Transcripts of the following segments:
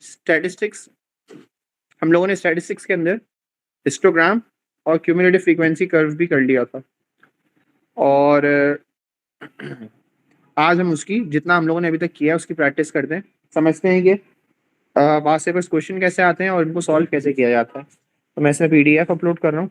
Statistics, हम लोगों ने स्टैटिस्टिक्स के अंदर हिस्टोग्राम और क्यूमुलेटिव फ्रीक्वेंसी कर्व भी कर लिया था, और आज हम उसकी जितना हम लोगों ने अभी तक किया उसकी प्रैक्टिस करते हैं, समझते हैं कि पास पेपर्स क्वेश्चन कैसे आते हैं और इनको सॉल्व कैसे किया जाता है। तो मैं इसमें PDF अपलोड कर रहा हूँ।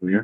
Yeah.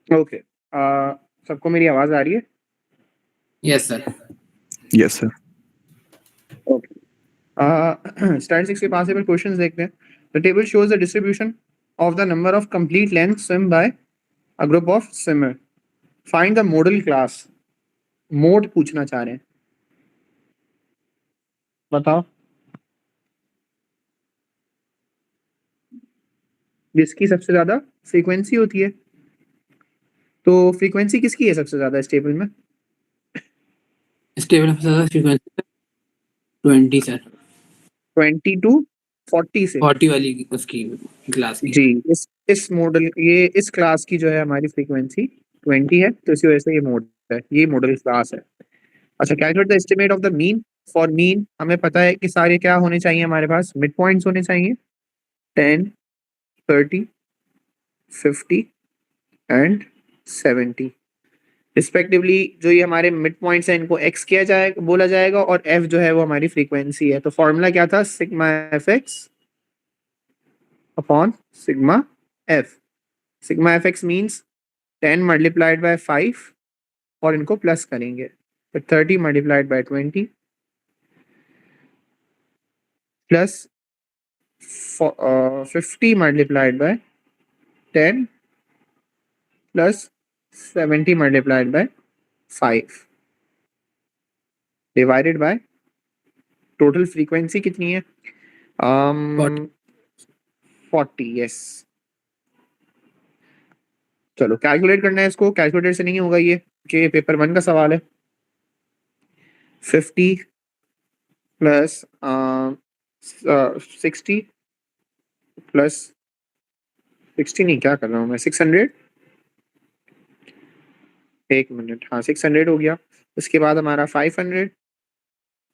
ओके, सबको मेरी आवाज आ रही है? Yes sir. Yes sir. Okay, statistics के पास से क्वेश्चंस देखते हैं। The table shows the distribution of the number of complete length swim by a group of swimmer. Find the modal class. Mode पूछना चाह रहे हैं, बताओ जिसकी सबसे ज्यादा फ्रीक्वेंसी होती है। तो फ्रीक्वेंसी किसकी है सबसे ज्यादा इस टेबल में? इस टेबल में सबसे फ्रीक्वेंसी 20 सर। 20 to 40 से 40 वाली उसकी क्लास की। जी, इस मॉडल, ये इस क्लास की जो है हमारी फ्रीक्वेंसी 20 है, तो इसी वजह से ये मोड है, ये मॉडल क्लास है। अच्छा, calculate the estimate of the mean. For mean हमें पता है कि सारे क्या होने चाहिए, हमारे पास मिड पॉइंट्स होने चाहिए 10, 30, 50 एंड 70 रिस्पेक्टिवली। जो ये हमारे मिड पॉइंट्स हैं इनको एक्स किया जाए बोला जाएगा, और एफ जो है वो हमारी फ्रीक्वेंसी है। तो फॉर्मूला क्या था? Sigma f x upon sigma F. Sigma f x means 10 multiplied by 5 और इनको प्लस करेंगे तो 30 multiplied by 20 plus 50 multiplied by 10 plus 70 multiplied by 5 divided by total frequency कितनी है? 40। यस, चलो कैलकुलेट करना है इसको। कैलकुलेटर से नहीं होगा ये, कि पेपर 1 का सवाल है। 50 प्लस 60 प्लस 60 नहीं, क्या कर रहा हूँ मैं, 600। एक मिनट, हाँ 600 हो गया। उसके बाद हमारा 500,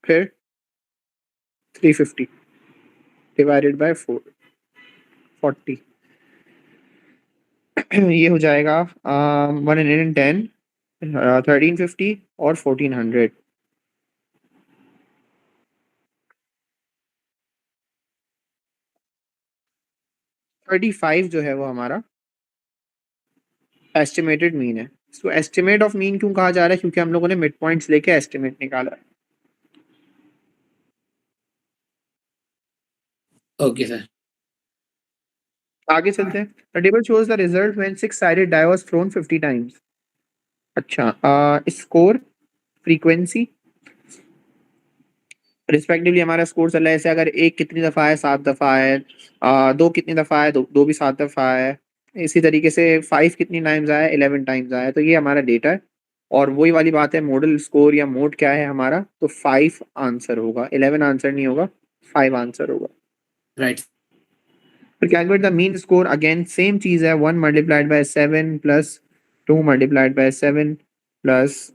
फिर 350 डिवाइडेड बाय 40 ये हो जाएगा 110, 1350 और 1400। थर्टी फाइव जो है वो हमारा एस्टिमेटेड मीन है। इसको एस्टिमेट ऑफ मीन क्यों कहा जा रहा है? क्योंकि हम लोगों ने मिड पॉइंट्स लेके एस्टिमेट निकाला है। Okay sir. आगे चलते हैं। The table shows the result when six sided die was thrown 50 times. अच्छा, स्कोर, फ्रीक्वेंसी, रिस्पेक्टिवली हमारा स्कोर चल रहा है। ऐसे अगर एक कितनी दफा है, 7 दफा है, दो कितनी दफा है, दो भी 7 दफा है। इसी तरीके से 5 कितनी टाइम्स आया, 11 टाइम्स आया। तो ये हमारा डेटा है। और वही वाली बात है, मॉडल स्कोर या मोड क्या है हमारा, तो 5 आंसर होगा, 11 आंसर नहीं होगा, 5 आंसर होगा। राइट। फिर calculate the mean score, again same चीज है, 1 multiplied by 7 plus 2 multiplied by 7 plus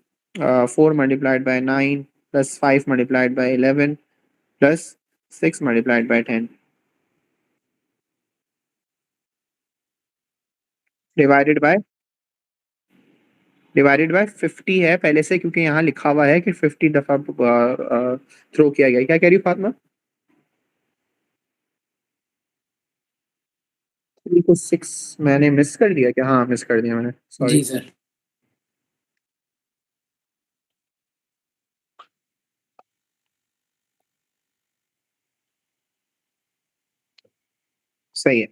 4 multiplied by 9 plus 5 multiplied by 11 plus 6 multiplied by 10 divided by 50 है पहले से, क्योंकि यहाँ लिखा हुआ है कि 50 दफा थ्रो किया गया। क्या कह रही हो फातिमा? 3 को 6 मैंने मिस कर दिया क्या? हाँ, मिस कर दिया मैंने, सॉरी। जी सर। सही है।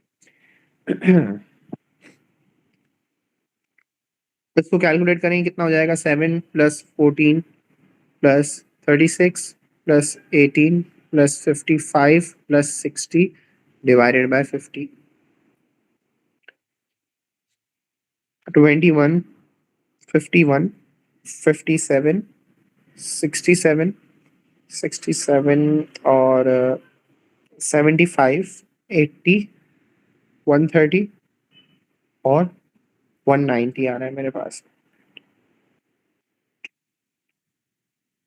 इसको कैलकुलेट करेंगे, कितना हो जाएगा? 7 plus 14 plus 36 plus 18 plus 55 plus 60 divided by 50। 21, 51, 57, 67, 67 और 75, 80, 130 और 190 आ रहा है मेरे पास।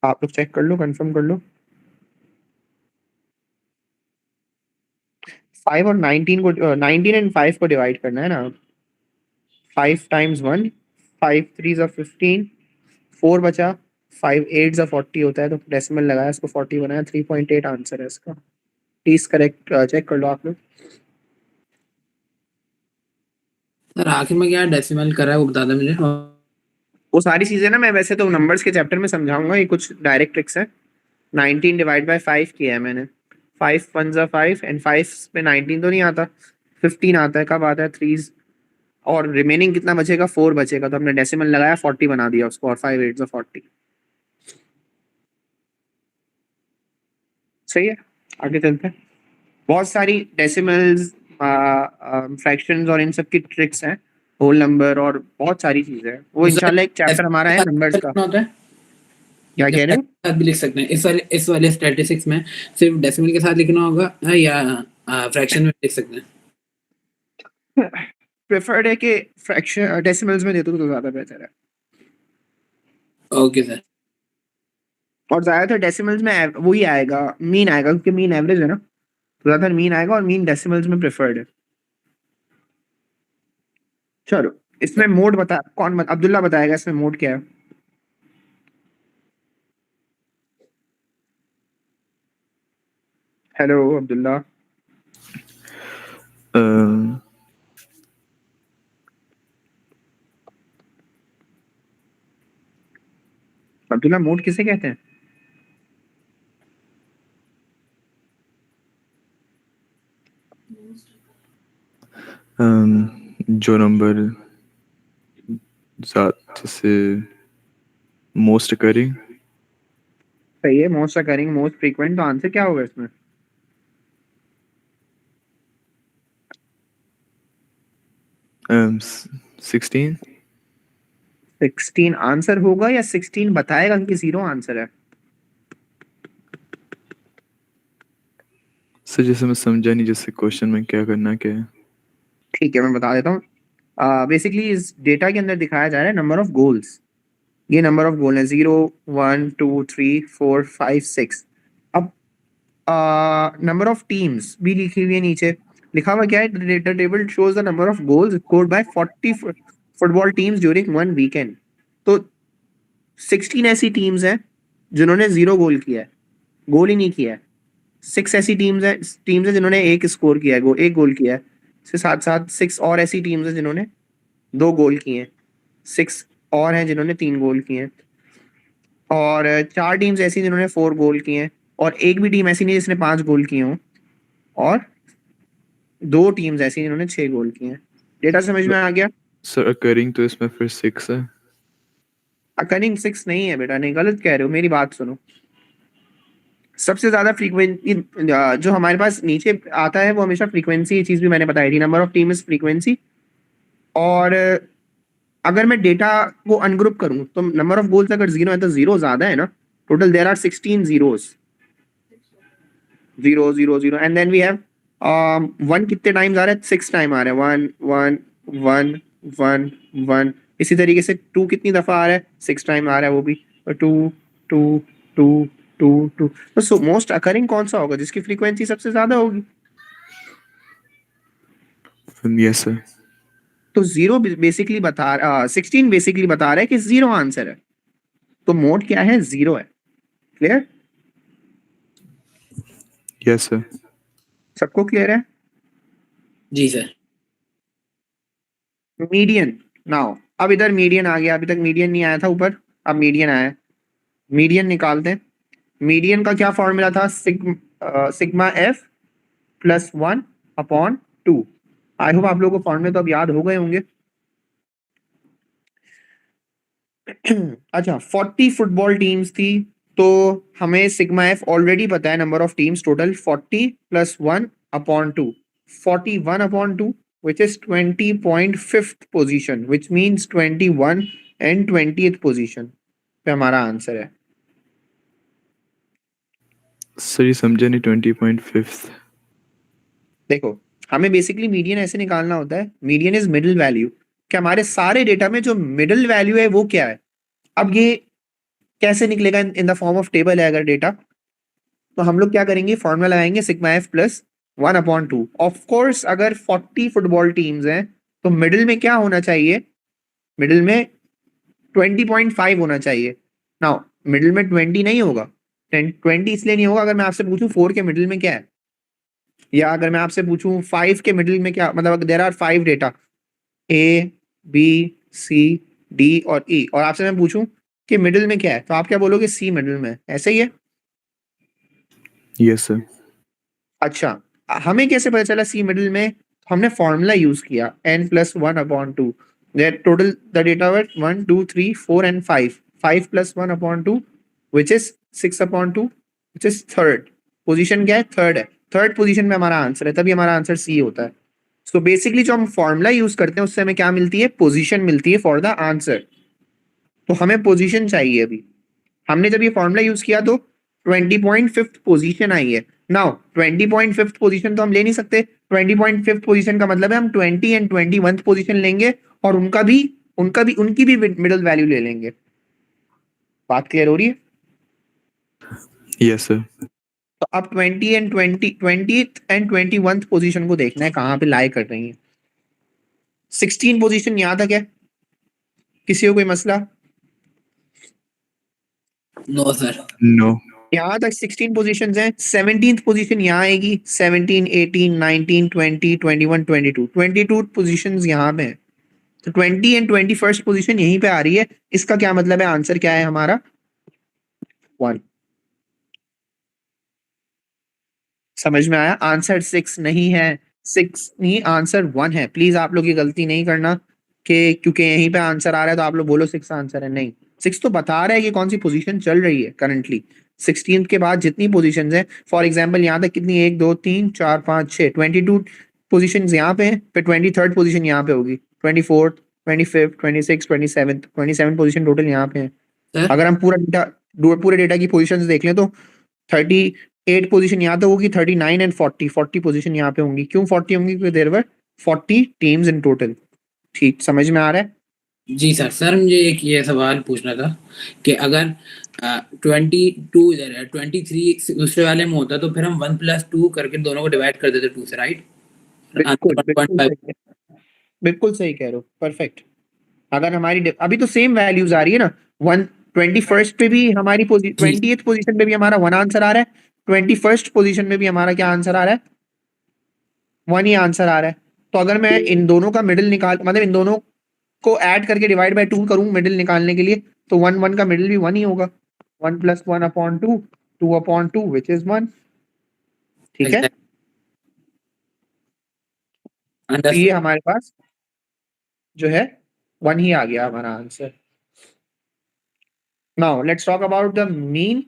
आप लोग चेक कर लो, कंफर्म कर लो। 5 और 19 को, 19 एंड 5 को डिवाइड करना है ना। 5 टाइम्स 1, 5 3 जा 15, 4 बचा, 5 8 जा 40 होता है, तो डेसिमल लगाया, इसको 40 बनाया, 3.8 आंसर है इसका। प्लीज करेक्ट चेक कर लो आप लोग। सर आखिर में क्या डेसिमल कर रहा है वो बता दो मुझे। वो सारी चीजें ना मैं वैसे तो नंबर्स के चैप्टर में समझाऊंगा, ये कुछ डायरेक्ट ट्रिक्स है। 19 डिवाइड बाय 5 किया है मैंने। 5 1 जा 5 एंड 5 पे 19 तो नहीं आता, 15 आता है। कब आता है? 3 और रिमेनिंग कितना बचेगा? 4 बचेगा, तो हमने डेसिमल लगाया, 40 बना दिया उसको, और 5 8 जा 40। सही है, आगे चलते हैं। बहुत सारी डेसिमल्स, फ्रैक्शंस और इन सब की ट्रिक्स हैं, होल नंबर और बहुत सारी चीजें हैं। वो तो सर इंशाल्लाह एक चैप्टर हमारा है नंबर्स का। कितना होता है? क्या कह रहे हो? साथ भी लिख सकते हैं इस वाले स्टैटिस्टिक्स में सिर्फ डेसिमल के साथ लिखना होगा, या फ्रैक्शन में लिख सकते हैं? प्रेफर्ड है कि फ्रैक्शन डेसिमल्स में दे दो तो ज्यादा बेहतर है। Okay sir. और ज्यादातर डेसिमल्स में वही आएगा, मीन आएगा, क्योंकि मीन एवरेज है ना, तो ज्यादातर मीन आएगा, और मीन डेसिमल्स में प्रेफर्ड है। चलो, इसमें मोड बता, अब्दुल्ला बताएगा इसमें मोड क्या है। Hello Abdullah. Um, Abdullah, mode किसे कहते हैं? जो नंबर जैसे मोस्ट करें, सही है, मोस्ट अकरिंग, मोस्ट फ्रीक्वेंट। तो आंसर क्या होगा इसमें? 16। 16 आंसर होगा, या 16 बताएगा कि 0 आंसर है? सर जैसे मैं समझा नहीं, जैसे क्वेश्चन में क्या करना क्या है। ठीक है, मैं बता देता हूँ। बेसिकली इस डेटा के अंदर दिखाया जा रहा है नंबर ऑफ गोल्स। ये नंबर ऑफ गोल है, 0 1 2 3 4 5 6। अब नंबर ऑफ टीम्स भी लिखी हुई है नीचे। लिखा हुआ क्या है? The table shows the number of goals scored by 40 football teams during one weekend. तो 16 ऐसी टीम्स हैं जिन्होंने 0 गोल किया है, गोल ही नहीं किया है। 6 ऐसी टीम्स हैं जिन्होंने एक स्कोर किया है, एक गोल किया है। इसके साथ साथ 6 और ऐसी टीम्स हैं जिन्होंने 2 गोल किए हैं। 6 और हैं जिन्होंने 3 गोल किए हैं। और 4 टीम्स ऐसी जिन्होंने 4 गोल किए हैं। और एक भी टीम ऐसी नहीं जिसने 5 गोल किए हों। और 2 टीम्स ऐसी जिन्होंने 6 गोल किए हैं। डेटा समझ में आ गया? सर अकरिंग तो इसमें फिर 6 है। अकरिंग 6 नहीं है बेटा, नहीं, गलत कह रहे हो, मेरी बात सुनो। सबसे ज्यादा फ्रीक्वेंसी जो हमारे पास नीचे आता है वो हमेशा फ्रीक्वेंसी, ये चीज भी मैंने बताई थी, number of team is frequency. और अगर मैं डेटा को अनग्रुप करूं तो नंबर ऑफ गोल्स अगर 0 है तो 0 ज्यादा है ना। Total there are 16 zeros, 0 0 0 and then we have 1 कितने टाइम्स आ रहा है? 6 टाइम आ रहा है, 1 1 1 1 1। इसी तरीके से 2 कितनी दफा आ रहा है? 6 टाइम आ रहा है वो भी, 2 2 2 2 2। तो मोस्ट अकरिंग कौन सा होगा जिसकी फ्रीक्वेंसी सबसे ज्यादा होगी? Yes sir. तो 0 बेसिकली 16 बेसिकली बता रहा है कि 0 आंसर है। तो मोड क्या है? 0 है। क्लियर? Yes sir. सबको क्लियर है? जी सर। मीडियन नाउ, अब इधर मीडियन आ गया, अभी तक मीडियन नहीं आया था ऊपर, अब मीडियन आया है। मीडियन निकालते हैं। मीडियन का क्या फॉर्मूला था? Sigma F plus 1/2। I hope आप लोगों को फॉर्मूले तो अब याद हो गए होंगे। अच्छा, 40 फुटबॉल टीम्स थी, तो हमें सिग्मा एफ ऑलरेडी पता है, number of teams total 40 plus 1/2, 41/2, which is 20.5th position, which means 21 and 20th position पे हमारा आंसर है। सर ये समझा नहीं 20.5। देखो, हमें बेसिकली मीडियन ऐसे निकालना होता है, मीडियन इज मिडिल वैल्यू, कि हमारे सारे डेटा में जो मिडिल वैल्यू है वो क्या है। अब ये कैसे निकलेगा? In the form of table है अगर डेटा, तो हम लोग क्या करेंगे? फॉर्मूला लगाएंगे sigma F plus 1/2। Of course अगर 40 फुटबॉल टीम्स हैं तो मिडिल में क्या होना चाहिए? मिडिल में 20.5 होना चाहिए। नाउ मिडिल में 20 नहीं होगा, 20 इसलिए नहीं होगा, अगर मैं आपसे पूछूं 4 के मिडिल में क्या है, या अगर मैं आपसे पूछूं 5 के मिडिल में क्या, मतलब there are 5 data A B C D और ई, और आपसे मैं पूछूं कि मिडिल में क्या है, तो आप क्या बोलोगे? सी मिडिल में, ऐसे ही है। Yes sir. अच्छा, हमें कैसे पता चला सी मिडिल में? हमने फॉर्मूला यूज किया n plus 1/2, that total the data were 1 2 3 4 and 5, 5 plus 1/2 which is 6/2, which is third position. क्या है? थर्ड है। थर्ड पोजीशन में हमारा आंसर है, तभी हमारा आंसर सी होता है। सो बेसिकली जो हम फॉर्मूला यूज करते हैं उससे हमें क्या मिलती है? पोजीशन मिलती है फॉर द आंसर। तो हमें पोजीशन चाहिए। अभी हमने जब ये फॉर्मूला यूज किया तो 20.5th पोजीशन आई है। नाउ 20.5th पोजीशन तो हम ले नहीं सकते, 20.5th पोजीशन का मतलब है हम 20 एंड 21th पोजीशन लेंगे और उनकी भी मिडिल वैल्यू ले लेंगे। बात क्लियर हो रही है? Yes sir. तो अब 20 and 20th and 21th position को देखना है कहाँ पे लाई कर रही है। 16 पोजीशन यहां तक है, किसी को कोई मसला? No sir. नो। यहाँ तक 16 पोजीशंस हैं। 17th पोजीशन यहाँ आएगी, 17 18 19 20 21 22, 22 पोजीशंस यहाँ पे हैं। तो 20 एंड 21st पोजीशन यहीं पे आ रही है। इसका क्या मतलब है? आंसर क्या है हमारा? 1। समझ में आया? आंसर 6 नहीं है, 6 नहीं, आंसर 1 है। प्लीज आप लोग ये गलती नहीं करना कि क्योंकि यहीं पे आंसर आ रहा है तो आप लोग बोलो 6 आंसर है। नहीं, 6 तो बता रहा है कि कौन सी पोजीशन चल रही है करंटली। 16th के बाद जितनी पोजीशंस हैं, फॉर एग्जांपल यहाँ तक कितनी, 1 2 3 4 5 6, 22 पोजीशंस यहाँ पे हैं, फिर 23rd पोजीशन यहाँ पे होगी, 24th 25th 26th 27 position total यहाँ पे है। सर अगर हम पूरे डेटा की पोजीशंस देख लें तो 38 पोजीशन यहाँ तक होगी, 39 एंड 40 पोजीशन यहाँ पे होंगी। क्यों 40 होंगी? क्योंकि there were 40 teams in total. ठीक, समझ में आ रहा है? जी सर। सर मुझे एक ये सवाल पूछना था कि अगर 22 इधर है, 23 दूसरे वाले में होता, तो फिर हम 1+2 करके दोनों को डिवाइड कर देते 2 से, राइट? बिल्कुल सही कह रहे हो, परफेक्ट। अगर हमारी अभी तो सेम वैल्यूज आ रही है ना, 21st पे भी हमारी 20th पोजीशन पे भी हमारा 1 आंसर आ रहा है, 21st पोजीशन में भी हमारा क्या आंसर आ रहा है? 1 ही आंसर आ रहा है। तो अगर मैं इन दोनों का मिडिल निकाल, मतलब इन दोनों को ऐड करके डिवाइड बाय 2 करूं मिडिल निकालने के लिए, तो 1 का मिडिल भी 1 ही होगा। 1 + 1/2, 2/2 विच इज 1। ठीक है? तो ये हमारे पास जो है 1 ही आ गया हमारा answer. Now let's talk about the mean.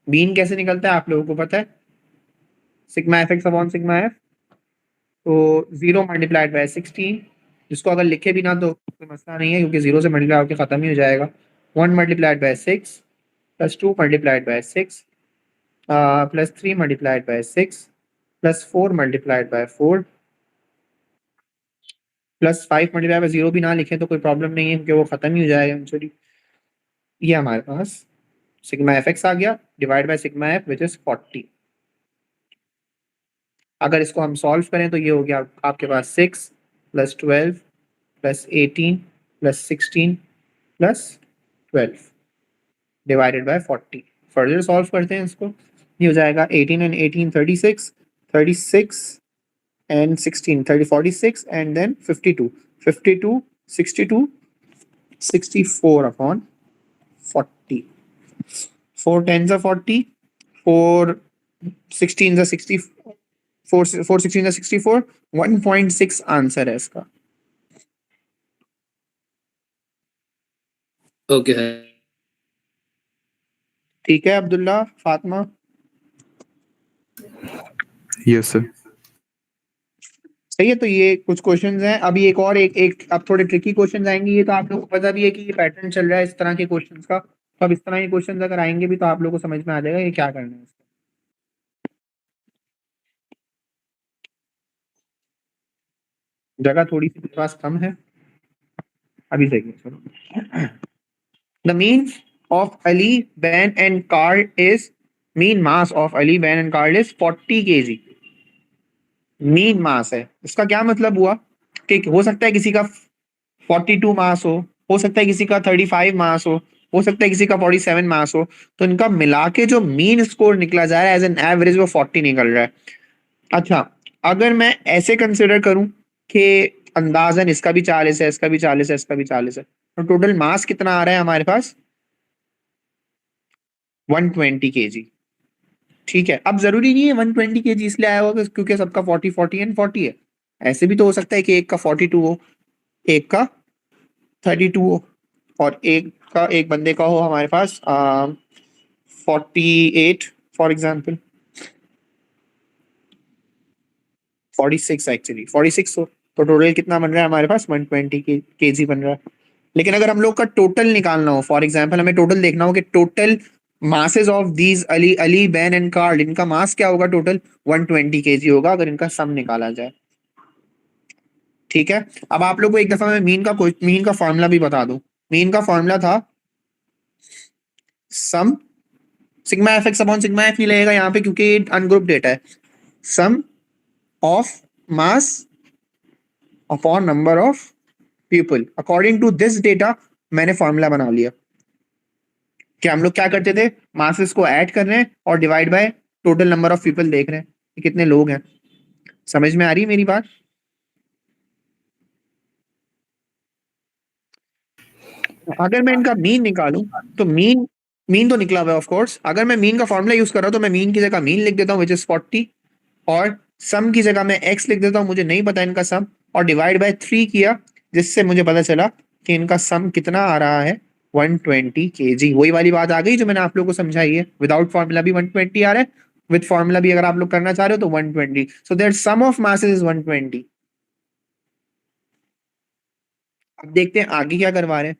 Mean कैसे निकलता है आप लोगों को पता है? Sigma f x upon sigma F. तो 0 मल्टीप्लाइड बाय 16, जिसको अगर लिखे भी ना तो कोई मसला नहीं है क्योंकि 0 से मल्टीप्लाई होकर खत्म ही हो जाएगा। 1 multiplied by 6 plus 2 multiplied by 6 plus 3 multiplied by 6 plus 4 multiplied by 4 plus 5 multiply by 0 भी ना लिखे तो कोई प्रॉब्लम नहीं है क्योंकि वो खत्म ही हो जाएगा एक्चुअली। ये हमारे पास सिग्मा एफ एक्स आ गया divide by sigma F which is 40। अगर इसको हम सॉल्व करें तो ये हो गया आपके पास 6 plus 12 plus 18 plus 16 plus 12 divided by 40। Further solve करते हैं इसको, ये हो जाएगा 18 and 18 36, 36 and 16 30 46 and then 52 52 62 64 upon 40। 4 10s are 40, 4 16s are 60, 4 16s are 64, 1.6 answer है इसका। Okay sir. ठीक है अब्दुल्ला, फातिमा? Yes sir. सही है। तो ये कुछ क्वेश्चंस हैं। अभी एक और एक अब थोड़े ट्रिकी क्वेश्चंस आएंगे। ये तो आप लोगों को पता भी है कि ये पैटर्न चल रहा है इस तरह के क्वेश्चंस का। तो अब इस तरह के क्वेश्चंस अगर आएंगे भी तो आप लोगों को समझ में आ जाएगा ये क्या करना है इसका। जगह थोड़ी सी मेरे पास कम है, अभी देखिए चलो। The mean of Ali Ben and Carl is, mean mass of Ali Ben and Carl is 40 kg। Mean mass है, इसका क्या मतलब हुआ कि हो सकता है किसी का 42 मास हो सकता है किसी का 35 मास हो सकता है किसी का 47 मास हो। तो इनका मिला के जो मीन स्कोर निकला जा रहा है एज एन एवरेज वो 40 निकल रहा है। अच्छा, अगर मैं ऐसे कंसिडर करूं कि अंदाजन इसका भी 40 है, इसका भी 40 है, इसका भी 40 है, तो टोटल मास कितना आ रहा है हमारे पास? 120 kg। ठीक है, अब जरूरी नहीं है 120 kg इसलिए आया होगा क्योंकि सबका 40 40 एंड 40 है। ऐसे भी तो हो सकता है कि एक का 42 हो, एक का 32 हो, और एक बंदे का हो हमारे पास 48 फॉर एग्जाम्पल, 46 एक्चुअली 46 हो। तो टोटल कितना बन रहा है हमारे पास? 120 kg बन रहा है। लेकिन अगर हम लोग का टोटल निकालना हो, फॉर एग्जाम्पल हमें टोटल देखना हो कि total masses of these Ali Ben and Karl, इनका मास क्या होगा? टोटल 120 kg होगा अगर इनका सम निकाला जाए। ठीक है, अब आप लोग को एक दफा मैं मीन का फॉर्मूला भी बता दूं। मीन का फॉर्मूला था sum sigma f x upon sigma f नहीं लगेगा यहाँ पे क्योंकि अनग्रुप डेटा है। Sum of mass upon number of people. According to this data मैंने फॉर्मूला बना लिया कि हम लोग क्या करते थे, मासेस को ऐड कर रहे हैं और divide by total number of people देख रहे हैं कि कितने लोग हैं। समझ में आ रही है मेरी बात? अगर मैं इनका मीन निकालूं तो मीन तो निकला हुआ है ऑफ कोर्स। अगर मैं मीन का फॉर्मूला यूज कर रहा हूं तो मैं मीन की जगह मीन लिख देता हूं विच इज 40, और सम की जगह मैं एक्स लिख देता हूं, मुझे नहीं पता इनका सम, और डिवाइड बाय 3 किया जिससे मुझे पता चला कि इनका सम कितना आ रहा है 120 kg। वही वाली बात आ गई जो मैंने आप लोगों को समझाई है। विदाउट फॉर्मूला भी 120 आ रहा है, विद फॉर्मूला भी अगर आप लोग करना चाह रहे हो तो 120। So their sum of masses is 120। अब देखते हैं आगे क्या करवा रहे हैं।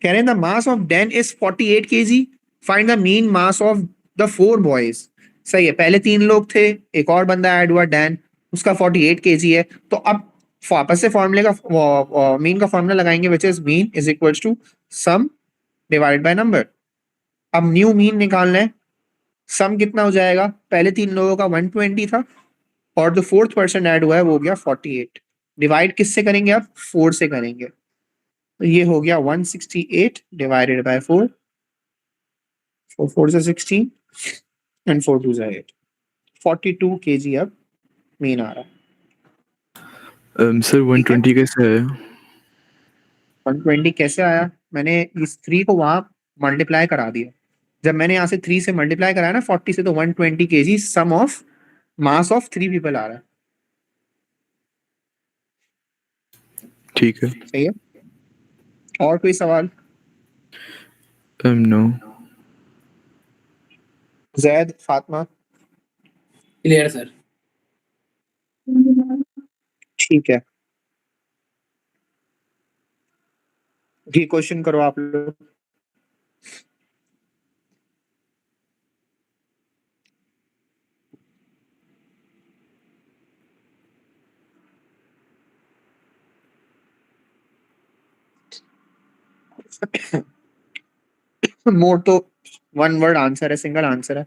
कह रहे हैं the mass of Dan is 48 kg, find the mean mass of the 4 boys. सही है, पहले 3 लोग थे, एक और बंदा ऐड हुआ डैन, उसका 48 kg है। तो अब वापस से फॉर्मूले का मीन का फॉर्मूला लगाएंगे which is mean is equals to sum divide by number. अब न्यू मीन निकालना है। सम कितना हो जाएगा? पहले 3 लोगों का 120 था और जो 4th पर्सन ऐड हुआ है वो हो गया 48। डिवाइड किससे करेंगे? अब 4 से करेंगे, तो ये हो गया 168 डिवाइडेड बाय 4, 4 4 से 16 एंड 4 2 से 8, 42 kg अब मीन आ रहा है। सर 120 कैसे आया? 120 कैसे आया? मैंने इस 3 को वहां मल्टीप्लाई करा दिया। जब मैंने यहाँ से 3 से मल्टीप्लाई कराया ना 40 से, तो 120 kg sum of mass of 3 people आ रहा है। ठीक है। सही है। और कोई सवाल? No. Zaid, Fatima? Clear sir. ठीक है जी, क्वेश्चन करो आप लोग। मोड तो वन वर्ड आंसर है, सिंगल आंसर है।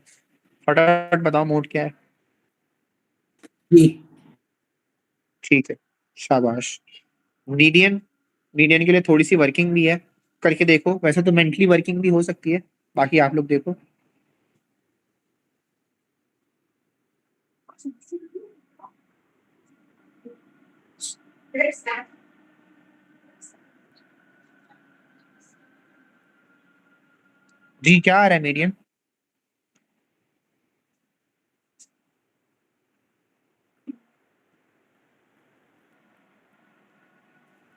फटाफट बताओ मोड क्या है। जी। ठीक है, शाबाश। मीडियन, मीडियन के लिए थोड़ी सी वर्किंग भी है, करके देखो। वैसे तो मेंटली वर्किंग भी हो सकती है, बाकी आप लोग देखो। जी क्या आ रहा है मीडियन?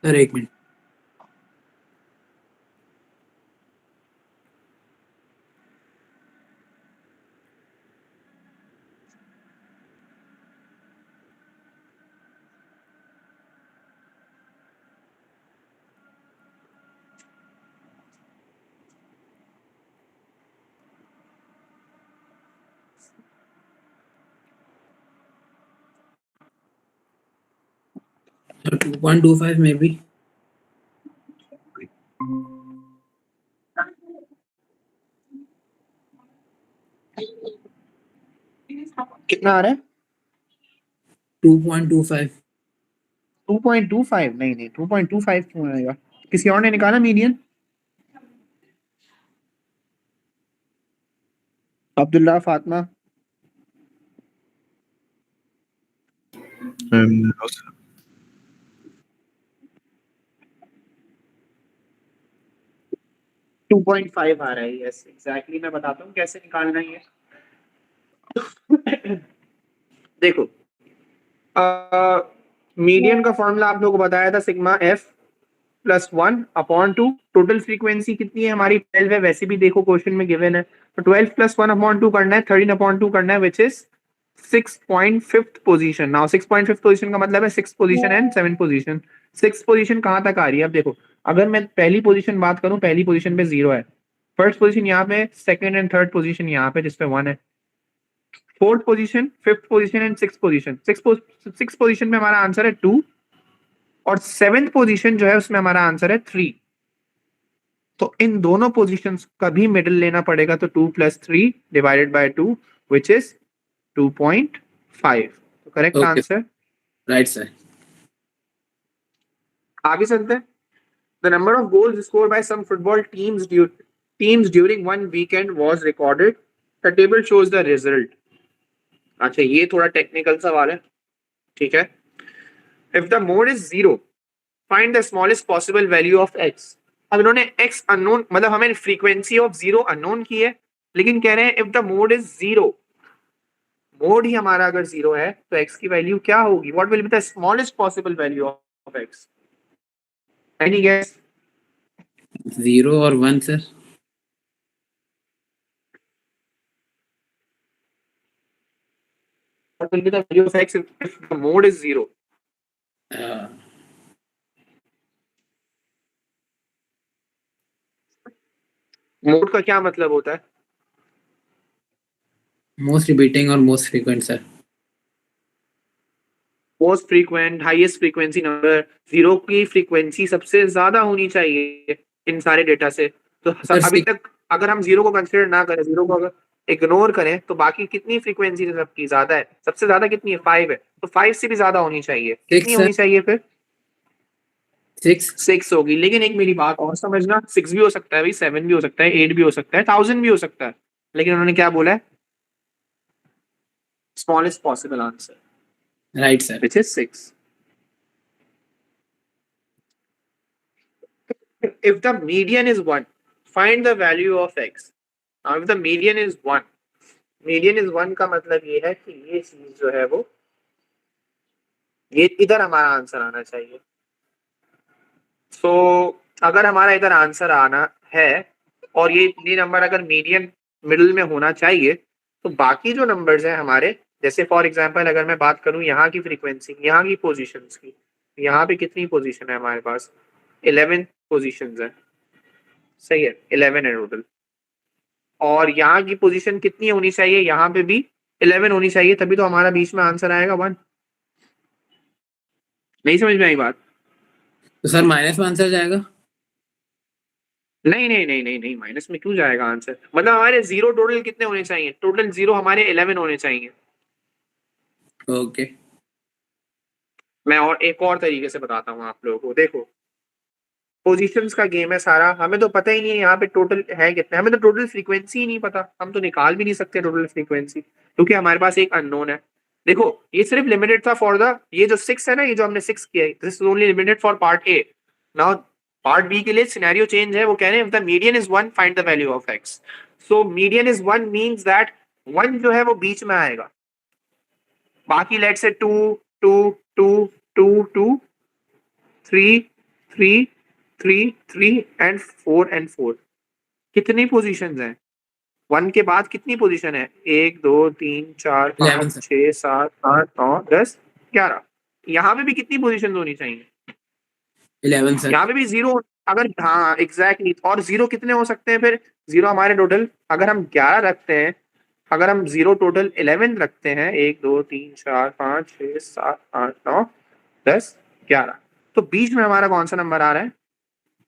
सर एक मिनट। सर 2.25 में भी। कितना आ रहा है? 2.25। 2.25? नहीं नहीं, 2.25 क्यों आएगा? किसी और ने निकाला median? Abdullah, Fatima? No sir. 2.5 आ रहा है। यस एग्जैक्टली, मैं बताता हूँ कैसे निकालना है ये। देखो, मीडियन का फॉर्मूला आप लोगों को बताया था, sigma F plus 1/2। Total frequency कितनी है हमारी? 12 है, वैसे भी देखो क्वेश्चन में गिवन है। तो 12 प्लस 1/2 करना है, 13/2 करना है, which is 6.5 position. Now 6.5 position का मतलब है 6 पोजीशन एंड 7 पोजीशन। 6 पोजीशन कहाँ तक आ रही है? अब देखो, अगर मैं पहली पोजीशन बात करूं, पहली पोजीशन पे 0 है, फर्स्ट पोजीशन यहाँ पे, सेकंड एंड थर्ड पोजीशन यहाँ पे जिसपे 1 है, fourth position, fifth position and six position. Six position में हमारा आंसर है 2, और सेवेंथ पोजीशन जो है उसमें हमारा आंसर है 3। तो इन दोनों पोजीशंस का भी मिडिल लेना पड़ेगा, तो 2 + 3 डिवाइडेड बाय 2 विच इज 2.5। तो correct okay. Answer. Right sir. आगे चलते हैं। The number of goals score by some football teams during one weekend was recorded. The table shows the result. अच्छा, ये थोड़ा टेक्निकल सवाल है, ठीक है। If the mode is 0, find the smallest possible value of x। अब इन्होंने x unknown, मतलब हमें फ्रीक्वेंसी ऑफ 0 अननोन की है, लेकिन कह रहे हैं if the mode is 0, mode ही हमारा अगर 0 है तो x की वैल्यू क्या होगी? What will be the smallest possible value of x? Any guess? 0 और 1 sir. What will be the value of x if the mode is 0? Mode का क्या मतलब होता है? मोस्ट रिपीटिंग और most frequent sir. Most frequent, highest frequency number. 0 की frequency सबसे ज्यादा होनी चाहिए इन सारे डेटा से। तो सर अभी तक अगर हम 0 को कंसीडर ना करें, 0 को अगर इग्नोर करें, तो बाकी कितनी फ्रीक्वेंसी सबकी ज्यादा है? सबसे ज्यादा कितनी है? 5 है, तो 5 से भी ज्यादा होनी चाहिए। कितनी 6 होनी चाहिए फिर? 6। 6 होगी। लेकिन एक मेरी बात और समझना, 6 भी हो सकता है भाई, 7 भी हो सकता है, 8 भी हो सकता है, 1000 भी हो सकता है, लेकिन उन्होंने क्या बोला है? Smallest possible answer, right sir. which is 6. If the median is 1, find the value of x. Now if the median is 1, median is 1 का मतलब ये है कि ये चीज जो है वो, ये इधर हमारा आंसर आना चाहिए। सो अगर हमारा इधर आंसर आना है और ये नंबर अगर मीडियन मिडिल में होना चाहिए, तो बाकी जो नंबर्स हैं हमारे, जैसे फॉर एग्जांपल अगर मैं बात करूं यहाँ की फ्रीक्वेंसी, यहाँ की पोजीशंस की, यहाँ पे कितनी पोजीशन है हमारे पास? 11 पोजीशंस है, सही है, 11 है टोटल। और यहाँ की पोजीशन कितनी होनी चाहिए? यहाँ पे भी 11 होनी चाहिए, तभी तो हमारा बीच में आंसर आएगा 1। नहीं समझ में आई बात? तो सर माइनस में आंसर जाएगा? नहीं नहीं नहीं नहीं नहीं, माइनस में क्यों जाएगा आंसर? मतलब हमारे जीरो टोटल कितने होने चाहिए? टोटल जीरो हमारे 11 होने चाहिए। ओके, मैं और एक और तरीके से बताता हूँ आप लोगों को, देखो पोजीशंस का गेम है सारा, हमें तो पता ही नहीं है यहाँ पे टोटल है कितने, हमें तो टोटल फ्रीक्वेंसी ही नहीं पता, हम तो निकाल भी नहीं सकते टोटल फ्रीक्वेंसी, क्योंकि हमारे पास एक अननोन है। देखो ये सिर्फ लिमिटेड था फॉर द, ये जो 6 है ना, ये जो हमने 6 किया है, this is only limited for part A. Now part B के लिए सिनेरियो चेंज है, वो कह रहे हैं the median is 1 find the value of x. So median is 1 means that 1 जो है वो बीच में आएगा, बाकी लेट्स से 2 2 2 2 2 3 3 3 3 एंड 4 एंड 4। कितनी पोजीशंस हैं? 1 के बाद कितनी पोजीशन है? 1 2 3 4 11 5 सर। 6 7 8 9 10 11। यहाँ पे भी कितनी पोजीशन होनी चाहिए? 11 सर। यहाँ पे भी जीरो, अगर हाँ एग्जैक्टली, और जीरो कितने हो सकते हैं फिर? जीरो हमारे टोटल अगर हम 11 रखते हैं, अगर हम जीरो टोटल 11 रखते हैं, 1 2 3 4 5 6 7 8 9 10 11, तो बीच में हमारा कौन सा नंबर आ रहा है?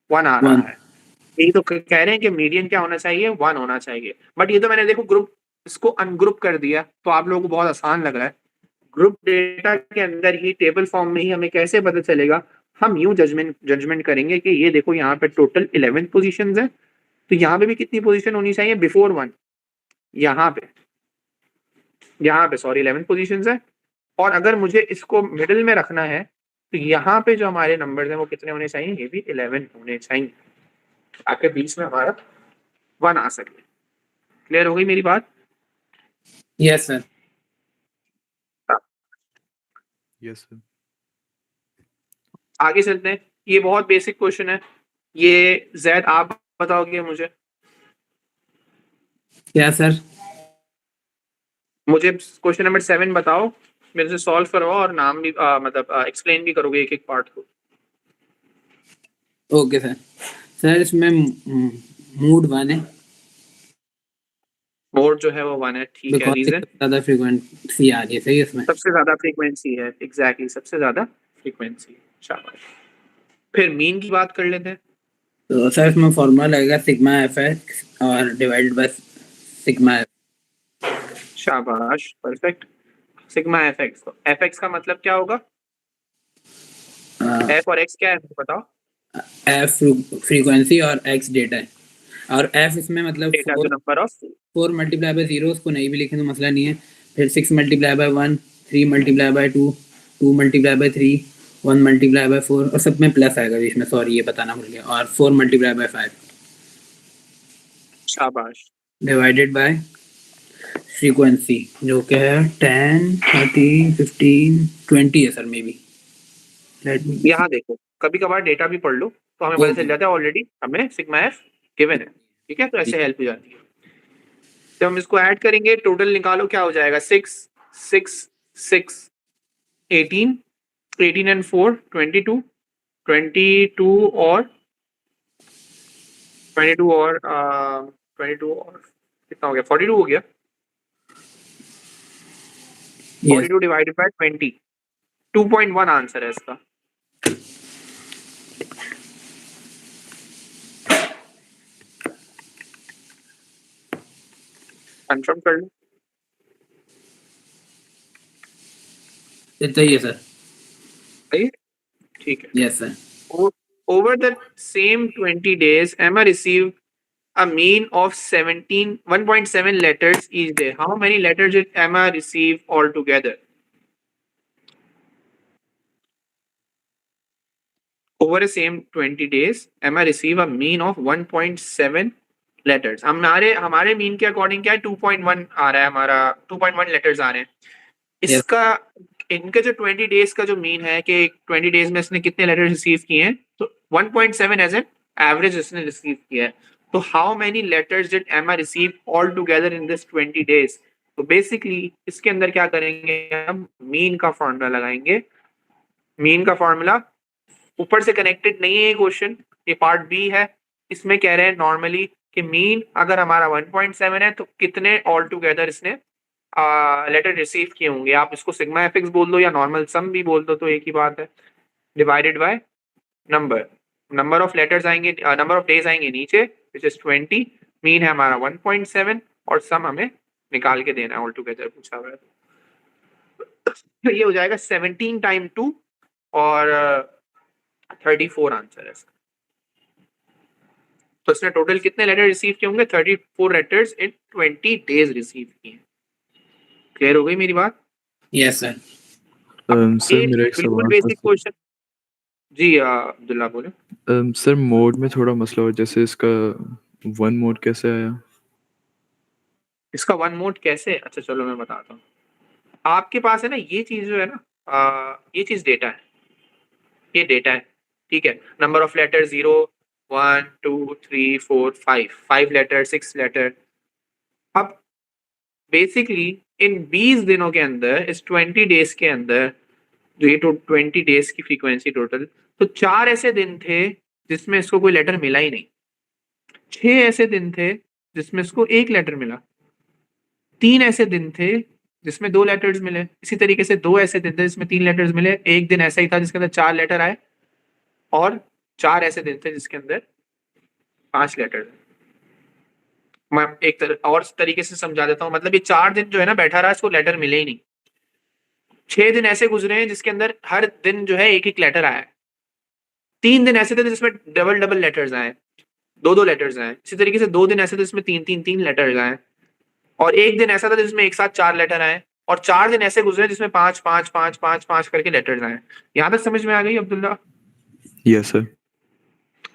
1 आ रहा 1 है। यही तो कह रहे हैं कि मीडियन क्या होना चाहिए? 1 होना चाहिए। बट ये तो मैंने देखो ग्रुप, इसको अनग्रुप कर दिया, तो आप लोगों को बहुत आसान लग रहा है। ग्रुप डेटा के अंदर ही टेबल फॉर्म में ही हमें कैसे पता चलेगा? हम यूं जजमेंट करेंगे कि ये देखो यहाँ पे टोटल 11 पोजीशंस है, तो यहाँ पे भी कितनी पोजीशन होनी चाहिए बिफोर 1? यहाँ पे सॉरी 11 पोजीशंस है, और अगर मुझे इसको मिडिल में रखना है, तो यहाँ पे जो हमारे नंबर्स हैं वो कितने होने चाहिए? ये भी 11 होने चाहिए, ताकि बीच में हमारा 1 आ सके। क्लियर हो गई मेरी बात? Yes sir. Yes sir. आगे चलते हैं, ये बहुत बेसिक क्वेश्चन है, ये जैद आप बताओगे मुझे? क्या सर? मुझे क्वेश्चन नंबर 7 बताओ, मेरे से सॉल्व करवाओ, और नाम भी मतलब एक्सप्लेन भी करोगे एक एक पार्ट को। Okay sir. सर इसमें मूड 1 है, मोड जो है वो 1 है, ठीक है, बिकॉज रीजन? ज्यादा फ्रीक्वेंसी आ रही है, सही है इसमें। सबसे ज्यादा फ्रीक्वेंसी है, एग्जैक्टली सबसे ज्यादा फ्रीक्वेंसी। शाबाश। फिर मीन की बात कर लेते हैं। तो सर इसमें फॉर्मूला लगेगा सिग्मा एफ एक्स और डिवाइडेड बाय सिग्मा एफ। शाबाश, परफेक्ट। सिग्मा एफ एक्स, तो एफ एक्स का मतलब क्या होगा? एफ और एक्स क्या है मुझे बताओ? एफ फ्रीक्वेंसी और एक्स डेटा है, और एफ इसमें मतलब डेटा जो नंबर ऑफ, 4 मल्टीप्लाई बाय 0, उसको नहीं भी लिखें तो मसला नहीं है। फिर 6 multiply by 1, 3 multiply by 2, 2 multiply by 3, 1 multiply by 4, और सब में प्लस आएगा बीच में, सॉरी ये बताना भूल गया, और 4 मल्टीप्लाई बाय 5 शाबाश। डिवाइडेड बाय फ्रीक्वेंसी जो कि है 10, 13, 15, 20 है सर मे बी। यहाँ देखो, कभी कभार डेटा भी पढ़ लो तो हमें पता चल जाता है, ऑलरेडी हमें सिग्मा एफ गिवन है, ठीक है, तो ऐसे हेल्प हो जाती है। जब हम इसको ऐड करेंगे, टोटल निकालो, क्या हो जाएगा? 6 6 6 18, 18 एंड 4 22, 22 और 22 और 22 और कितना हो गया? 42 हो गया। 42 डिवाइडेड बाय 20, 2.1 आंसर है इसका। कंफर्म कर लो। इतना ही है सर। सही है? ठीक है। Yes sir. Over the same 20 days, Emma received a mean of 1.7 letters each day. How many letters did Emma receive altogether? Over the same 20 days, Emma received a mean of 1.7 letters. हमारे mean के according क्या है? 2.1 आ रहा है हमारा, 2.1 letters आ रहे हैं। इसका इनका जो 20 डेज का जो मीन है कि 20 डेज में इसने कितने लेटर्स रिसीव किए हैं, तो 1.7 एज एन एवरेज इसने रिसीव किया है। तो हाउ मेनी लेटर्स डिड एमा receive all together in this 20 days? तो बेसिकली इसके अंदर क्या करेंगे, हम मीन का फॉर्मूला लगाएंगे। मीन का फॉर्मूला ऊपर से कनेक्टेड नहीं है ये क्वेश्चन, ये पार्ट बी है। इसमें कह रहे हैं नॉर्मली कि मीन अगर हमारा 1.7 है तो कितने ऑल टुगेदर इसने लेटर रिसीव किए होंगे। आप इसको सिग्मा एफिक्स बोल दो या नॉर्मल सम भी बोल दो तो एक ही बात है, divided by number of letters आएंगे, नंबर ऑफ डेज आएंगे नीचे विच इज 20, मीन है हमारा 1.7 और सम हमें निकाल के देना है ऑल टुगेदर पूछा हुआ है। तो ये हो जाएगा 17 टाइम 2 और 34 आंसर है इसका। तो इसने टोटल कितने लेटर रिसीव किए होंगे? 34 लेटर्स इन 20 डेज रिसीव किए। क्लियर हो गई मेरी बात? Yes sir. सर मेरा एक बिल्कुल सवाल बेसिक था क्वेश्चन। जी अब्दुल्ला बोले। सर मोड में थोड़ा मसला हो, जैसे इसका वन मोड कैसे आया? इसका वन मोड कैसे? अच्छा चलो मैं बताता हूँ। आपके पास है ना ये चीज जो है ना, ये चीज डेटा है, ये डेटा है, ठीक है। Number of letter 0 1 2 3 4 5 letter 6 letter. अब बेसिकली इन 20 दिनों के अंदर, इस 20 डेज के अंदर, जो ये 20 डेज की फ्रीक्वेंसी टोटल, तो 4 ऐसे दिन थे जिसमें इसको कोई लेटर मिला ही नहीं, 6 ऐसे दिन थे जिसमें इसको एक लेटर मिला, 3 ऐसे दिन थे जिसमें 2 लेटर्स मिले, इसी तरीके से 2 ऐसे दिन थे जिसमें 3 लेटर्स मिले, एक दिन ऐसा ही था जिसके अंदर 4 लेटर आए, और 4 ऐसे दिन थे जिसके अंदर 5 लेटर। मैं एक और तरीके से समझा देता हूँ, मतलब ये 4 दिन जो है ना बैठा रहा, इसको लेटर मिले ही नहीं। 6 दिन ऐसे गुजरे हैं जिसके अंदर हर दिन जो है एक एक लेटर आया है। 3 दिन ऐसे थे जिसमें डबल डबल लेटर्स आए, 2 लेटर्स आए। इसी तरीके से 2 दिन ऐसे थे जिसमें 3 लेटर्स आए, और एक दिन ऐसा था जिसमें एक साथ 4 लेटर आए, और 4 दिन ऐसे गुजरे जिसमें 5 करके लेटर्स आए। यहां तक समझ में आ गई अब्दुल्ला? Yes sir.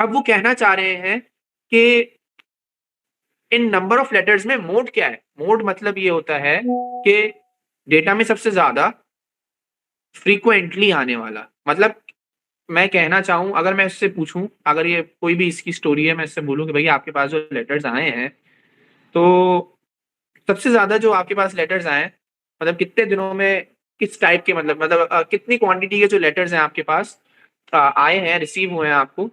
अब वो कहना चाह रहे हैं कि इन नंबर ऑफ लेटर्स में मोड क्या है। मोड मतलब ये होता है कि डेटा में सबसे ज्यादा फ्रीक्वेंटली आने वाला। मतलब मैं कहना चाहूं, अगर मैं इससे पूछूं, अगर ये कोई भी इसकी स्टोरी है, मैं इससे बोलूं कि भैया आपके पास जो लेटर्स आए हैं, तो सबसे ज्यादा जो आपके पास लेटर्स आए, मतलब कितने दिनों में, किस टाइप के, मतलब कितनी क्वांटिटी के जो लेटर्स हैं आपके पास आए हैं, रिसीव हुए हैं आपको,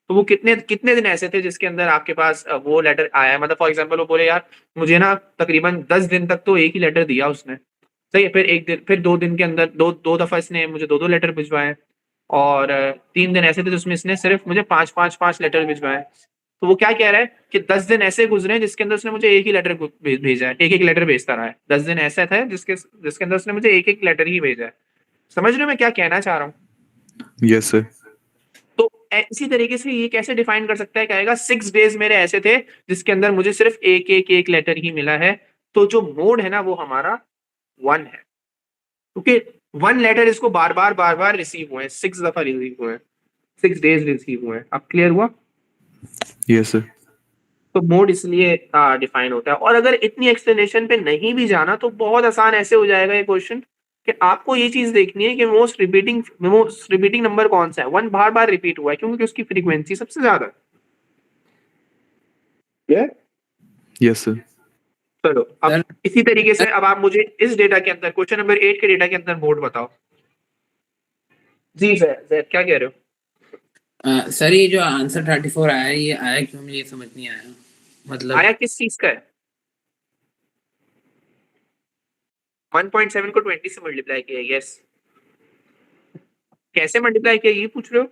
तो वो कितने कितने दिन ऐसे थे जिसके अंदर आपके पास वो लेटर आया है। मतलब फॉर एग्जांपल वो बोले यार मुझे ना तकरीबन 10 दिन तक तो एक ही लेटर दिया उसने, सही है, फिर एक दिन, फिर 2 दिन के अंदर दो दफा इसने मुझे 2 लेटर भिजवाए, और 3 दिन ऐसे थे जिसमें इसने सिर्फ मुझे 5 लेटर भिजवाए। तो वो क्या कह रहा है कि 10 दिन ऐसे गुजरे हैं जिसके अंदर उसने मुझे एक ही लेटर भेजा है, एक लेटर भेजता रहा है। 10 दिन ऐसा था जिसके अंदर उसने मुझे एक लेटर ही भेजा है। समझ रहे हो मैं क्या कहना चाह रहा हूँ? Yes sir. तो इसी तरीके से ये कैसे डिफाइन कर सकता है, कहेगा 6 डेज मेरे ऐसे थे जिसके अंदर मुझे सिर्फ एक लेटर ही मिला है। तो जो मोड है ना वो हमारा 1 है, क्योंकि 1 लेटर इसको बार बार रिसीव हुए हैं, 6 दफा रिसीव हुए हैं, 6 डेज रिसीव हुए हैं। अब क्लियर हुआ? Yes sir. तो मोड इसलिए डिफाइन होता है। और अगर इतनी एक्सप्लेनेशन पे नहीं भी जाना तो बहुत आसान ऐसे हो जाएगा ये क्वेश्चन कि आपको ये चीज देखनी है कि मोस्ट रिपीटिंग नंबर कौन सा है। 1 बार बार रिपीट हुआ है क्योंकि उसकी फ्रीक्वेंसी सबसे ज्यादा है। Yes sir. चलो अब सर इसी तरीके से अब आप मुझे इस डेटा के अंदर, क्वेश्चन नंबर 8 के डेटा के अंदर मोड बताओ। जी सर क्या कह रहे हो? सर ये जो आंसर 34 आया है, ये आया क्यों, मुझे ये समझ नहीं आया। मतलब आया किस चीज का है? 1.7 को 20 से मल्टीप्लाई किया, यस। कैसे मल्टीप्लाई किया ये पूछ रहे हो?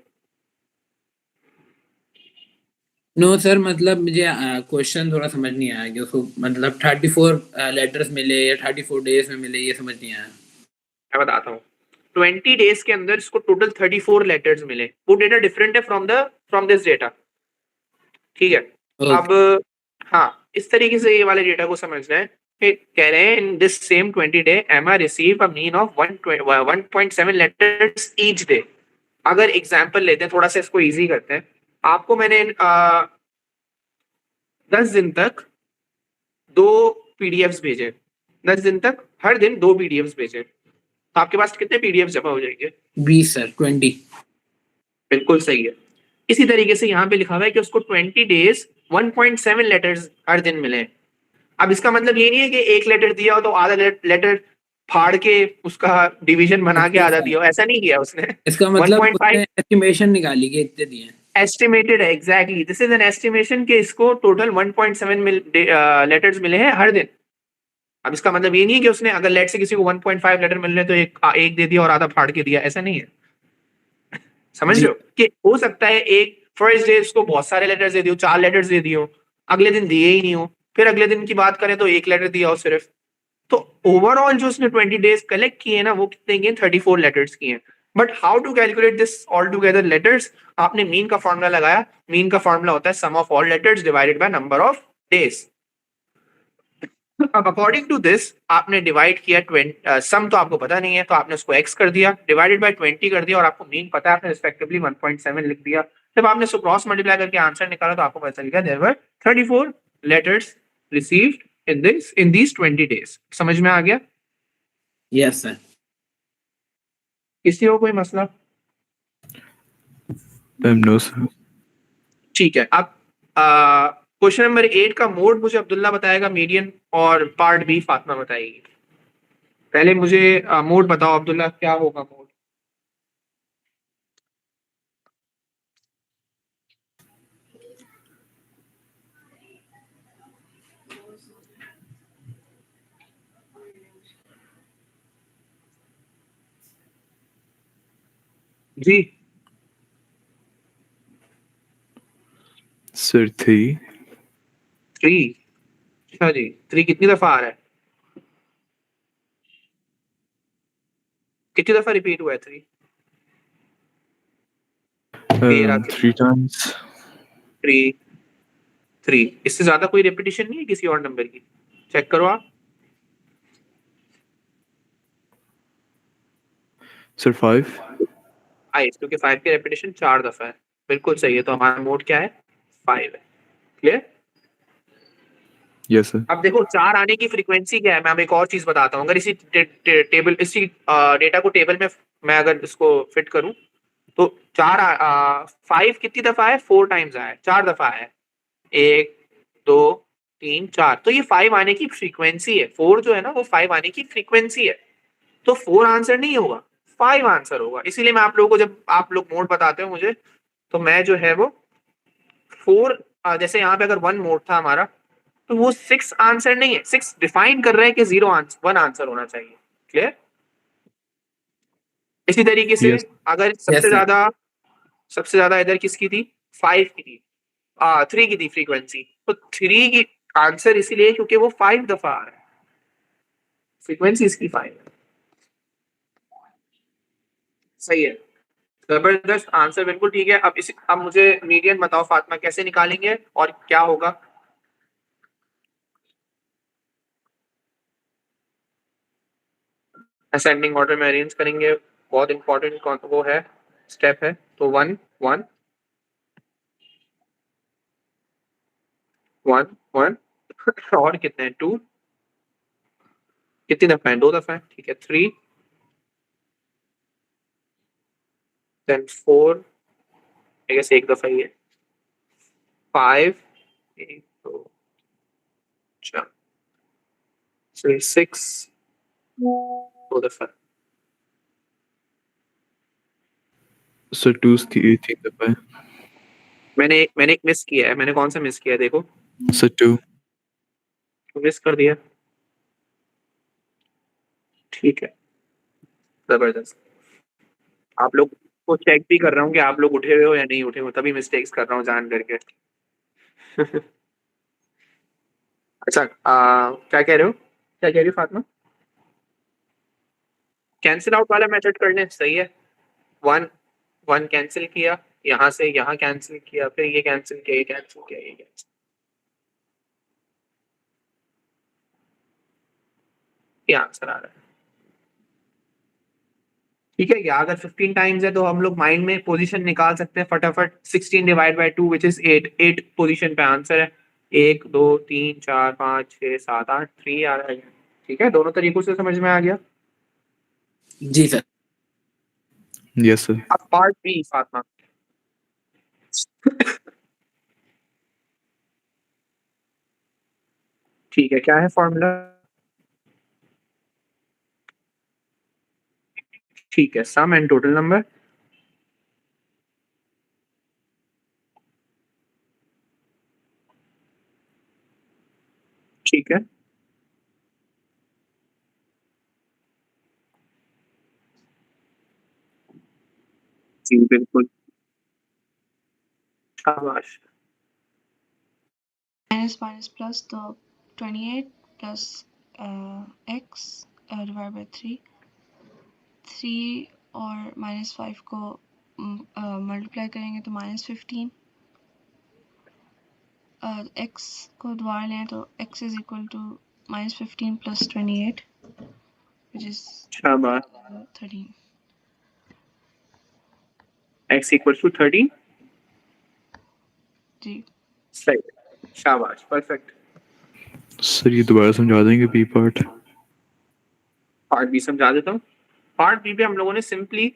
नो सर, मतलब मुझे क्वेश्चन थोड़ा समझ नहीं आया कि उसको मतलब 34 लेटर्स मिले या 34 डेज में मिले, ये समझ नहीं आया। मैं बताता हूँ। 20 डेज के अंदर इसको टोटल 34 लेटर्स मिले। वो डेटा डिफरेंट है फ्रॉम दिस डेटा, ठीक है। Okay. अब हाँ, इस तरीके से ये वाले डेटा को समझना है कि कह रहे हैं इन दिस सेम 20 डे एमा receive a mean of 1.7 letters each day. अगर एग्जांपल लेते हैं, थोड़ा सा इसको इजी करते हैं। आपको मैंने 10 दिन तक 2 पीडीएफ्स भेजे, 10 दिन तक हर दिन 2 पीडीएफ्स भेजे, तो आपके पास कितने पीडीएफ जमा हो जाएंगे? 20 सर, 20। बिल्कुल सही है। इसी तरीके से यहाँ पे लिखा हुआ है कि उसको 20 डेज 1.7 लेटर्स हर दिन मिले। अब इसका मतलब ये नहीं है कि एक लेटर दिया हो तो आधा लेटर फाड़ के उसका डिवीजन बना के आधा दिया हो, ऐसा नहीं किया उसने। इसका मतलब 1.5 उसने एस्टिमेशन निकाली कि इतने दिए हैं। एस्टिमेटेड है, exactly this is an estimation के इसको टोटल 1.7 लेटर्स मिले हैं हर दिन। अब इसका मतलब ये नहीं है कि उसने अगर लेट से किसी को 1.5 लेटर मिल रहे तो एक दे दिया और आधा फाड़ के दिया, ऐसा नहीं है। समझ जी रहे हो कि हो सकता है एक फर्स्ट डे उसको बहुत सारे लेटर्स दे दियो, 4 लेटर्स दे दियो, अगले दिन दिए ही नहीं हो, फिर अगले दिन की बात करें तो एक लेटर दिया हो सिर्फ। तो ओवरऑल जो उसने 20 डेज कलेक्ट किए ना वो कितने किए, 34 लेटर्स किए। But how to calculate this all together letters? आपने मीन का फॉर्मूला लगाया, मीन का फॉर्मूला होता है sum of all letters divided by number of days. अब अकॉर्डिंग टू दिस आपने डिवाइड किया 20, सम तो आपको पता नहीं है तो आपने उसको x कर दिया, डिवाइडेड बाय 20 कर दिया, और आपको मीन पता है आपने रिस्पेक्टिवली 1.7 लिख दिया। जब आपने इसको क्रॉस मल्टीप्लाई करके आंसर निकाला तो आपको पता चल गया there were 34 letters received in these 20 days. समझ में आ गया? Yes sir. किसी को कोई मसला? No sir. ठीक है। अब क्वेश्चन नंबर 8 का मोड मुझे अब्दुल्ला बताएगा, मीडियन, और पार्ट बी फातिमा बताएगी। पहले मुझे मोड बताओ अब्दुल्ला, क्या होगा मोड? जी सर 3। 3। अच्छा जी, 3 कितनी दफा आ रहा है? कितनी दफा रिपीट हुआ है 3? 3 टाइम्स। 3 3, इससे ज्यादा कोई रेपिटेशन नहीं है किसी और नंबर की? चेक करो आप। सर 5। क्योंकि 5 की रेपिटेशन 4 दफा है। बिल्कुल सही है, तो हमारा मोड क्या है? 5 है। क्लियर? Yes sir. अब देखो 4 आने की फ्रीक्वेंसी क्या है, मैं अब एक और चीज बताता हूँ। अगर इसी टेबल, इसी डेटा को टेबल में मैं अगर इसको फिट करूं तो 5 कितनी दफा है? 4 टाइम्स आया है, 4 दफा है। 1 2 3 4, तो ये 5 आने की फ्रीक्वेंसी है। 4 जो है ना वो 5 आने की फ्रीक्वेंसी है। तो 4 आंसर नहीं होगा, 5 आंसर होगा। इसीलिए मैं आप लोगों को, जब आप लोग मोड बताते हो मुझे, तो मैं जो है वो 4, जैसे यहाँ पे अगर 1 मोड था हमारा, तो वो 6 आंसर नहीं है, 6 डिफाइन कर रहे हैं कि 0 आंसर 1 आंसर होना चाहिए। क्लियर? इसी तरीके से यस। अगर यस सर। सबसे ज्यादा इधर किसकी थी? 5 की थी, 3 की थी फ्रीक्वेंसी, तो 3 की आंसर इसीलिए क्योंकि वो 5 दफा आ रहा है, फ्रीक्वेंसी इसकी 5 है। सही है, जबरदस्त आंसर, बिल्कुल ठीक है। अब मुझे मीडियन बताओ फातिमा, कैसे निकालेंगे और क्या होगा? असेंडिंग ऑर्डर में अरेंज करेंगे, बहुत इंपॉर्टेंट वो है, स्टेप है। तो 1 1 1 1 और कितने हैं? 2, कितनी दफा है? 2 दफा है, ठीक है। 3, देन 4, आई गेस एक दफा ही है। 5, 1 2 4, 6, 2 दफा। सर 2 3 दफा है। मैंने एक मिस किया है। मैंने कौन सा मिस किया है? देखो, सर 2। मिस कर दिया, ठीक है, जबरदस्त। आप लोग को चेक भी कर रहा हूँ कि आप लोग उठे हुए हो या नहीं उठे हो, तभी मिस्टेक्स कर रहा हूँ जान करके। अच्छा, क्या कह रहे हो? क्या कह रही हो फातिमा? कैंसिल आउट वाला मेथड कर लें, सही है। 1 1 कैंसिल किया, यहाँ से यहाँ कैंसिल किया, फिर ये कैंसिल किया, ये कैंसिल किया, ये कैंसिल, ये आंसर आ रहा है। ठीक है, या अगर 15 टाइम्स है तो हम लोग माइंड में पोजीशन निकाल सकते हैं फटाफट। 16 divide by 2 which is 8, 8 position पे आंसर है। 1 2 3 4 5 6 7 8, 3 आ रहा है। ठीक है, दोनों तरीकों से समझ में आ गया। जी सर। Yes sir. अब पार्ट बी फातिमा। ठीक है, क्या है फॉर्मूला? ठीक है, सम एंड टोटल नंबर। ठीक है, जी बिल्कुल, शाबाश। minus plus तो 28 plus x divided by 3 और -5 को मल्टीप्लाई करेंगे तो -15, x को दोबारा लें तो x is equal to -15 plus 28 which is शाबाश, 13. x equal to 30। जी सही, शाबाश, परफेक्ट। सर ये दोबारा समझा देंगे बी पार्ट? पार्ट बी समझा देता हूँ। पार्ट बी पे हम लोगों ने सिंपली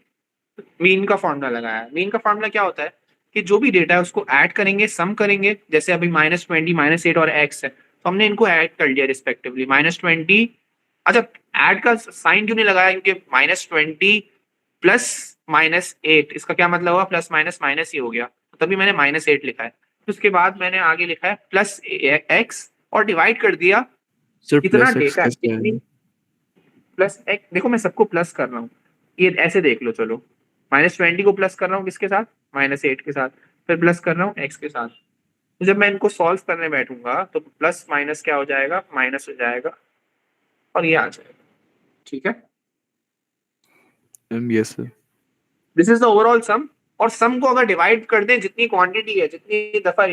मीन का फॉर्मूला लगाया है। मीन का फॉर्मूला क्या होता है कि जो भी डेटा है उसको ऐड करेंगे, सम करेंगे। जैसे अभी -20, -8 और x है, तो हमने इनको ऐड कर लिया रिस्पेक्टिवली। -20, अच्छा ऐड का साइन क्यों नहीं लगाया? क्योंकि -20 प्लस -8, इसका क्या मतलब हुआ? प्लस माइनस माइनस ही हो गया, तो तभी मैंने -8 लिखा है। तो उसके बाद मैंने आगे लिखा है प्लस x और डिवाइड कर दिया सर कितना प्लस एक्स डेटा है, कैसे कितनी है? Plus x। देखो मैं सबको प्लस कर रहा हूँ, ये ऐसे देख लो। चलो, -20 को प्लस कर रहा हूँ किसके साथ? -8 के साथ। फिर प्लस कर रहा हूँ x के साथ। तो जब मैं इनको सॉल्व करने बैठूंगा तो प्लस माइनस क्या हो जाएगा? माइनस हो जाएगा और ये आ जाएगा। ठीक है, yes sir. This is the overall sum. और सम को अगर डिवाइड कर दें, जितनी क्वांटिटी है, जितनी दफा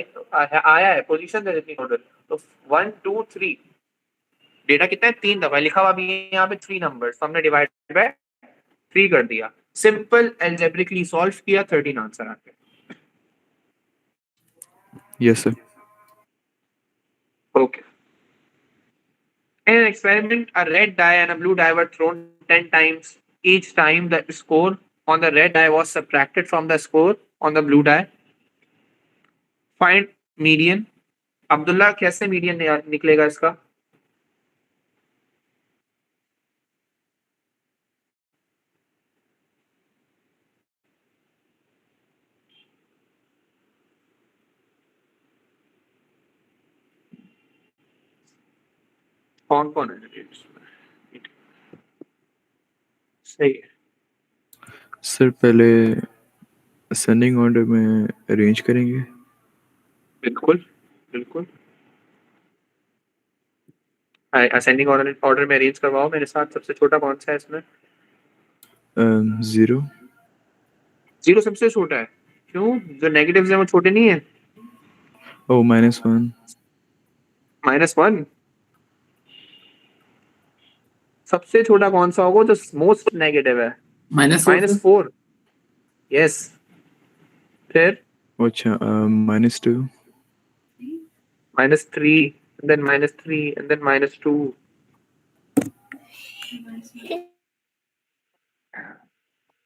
आया है, पोजीशन है जितनी टोटल, तो 1 2 3 डेटा कितना है? 3 दफा लिखा हुआ भी है यहाँ पे 3 नंबर्स, हमने डिवाइड बाय 3 कर दिया। सिंपल एल्जेब्रिकली सॉल्व किया, 13 आंसर आ गया। Yes sir. Okay. In an experiment, a red die and a blue die were thrown 10 times. Each time the score on the red die was subtracted from the score on the blue die. Find median. Abdullah कैसे median निकलेगा इसका? कौन कौन है? सही है, sir पहले ascending order में अरेंज करेंगे। बिल्कुल बिल्कुल। असेंडिंग ऑर्डर में अरेंज करवाओ मेरे साथ। सबसे छोटा कौन सा है इसमें? 0। 0 सबसे छोटा है। क्यों? जो नेगेटिव्स हैं वो छोटे नहीं है? ओ -1। -1 सबसे छोटा कौन सा होगा? जो मोस्ट नेगेटिव है। -4। यस। फिर अच्छा -2। -3 and then -3 and then -2।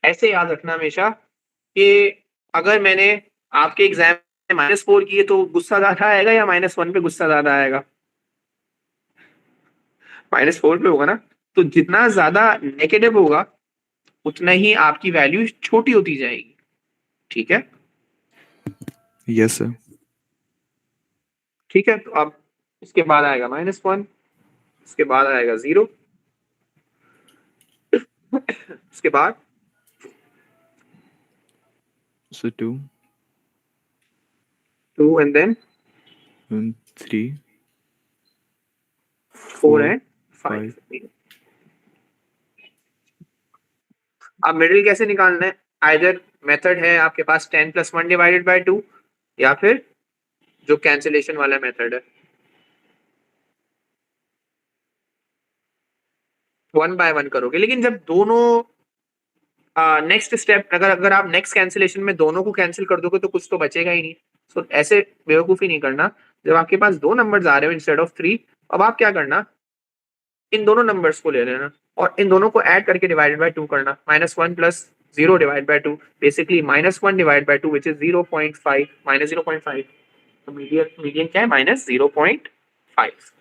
ऐसे याद रखना हमेशा कि अगर मैंने आपके एग्जाम में -4 किए तो गुस्सा ज्यादा आएगा या -1 पे गुस्सा ज्यादा आएगा? -4 पे होगा ना। तो जितना ज्यादा नेगेटिव होगा उतना ही आपकी वैल्यू छोटी होती जाएगी। ठीक है, यस सर। ठीक है। तो अब इसके बाद आएगा -1, इसके बाद आएगा 0, इसके बाद सर 2 2 and then 3 4 4 and 5। 5। अब मिडिल कैसे निकालना है? आइदर मेथड है आपके पास 10 + 1 डिवाइडेड बाय 2, या फिर जो कैंसिलेशन वाला मेथड है 1 बाय 1 करोगे। लेकिन जब दोनों नेक्स्ट स्टेप, अगर आप नेक्स्ट कैंसिलेशन में दोनों को कैंसिल कर दोगे तो कुछ तो बचेगा ही नहीं। सो ऐसे बेवकूफी नहीं करना। जब आपके पास 2 नंबर्स आ रहे हो इंस्टेड ऑफ 3, अब आप क्या करना, इन दोनों नंबर्स को ले लेना और इन दोनों को ऐड करके डिवाइडेड बाय 2 करना। -1 + 0 divided by 2, basically -1 divided by 2, which is 0.5, minus 0.5. तो मीडियन क्या है? माइनस 0.5.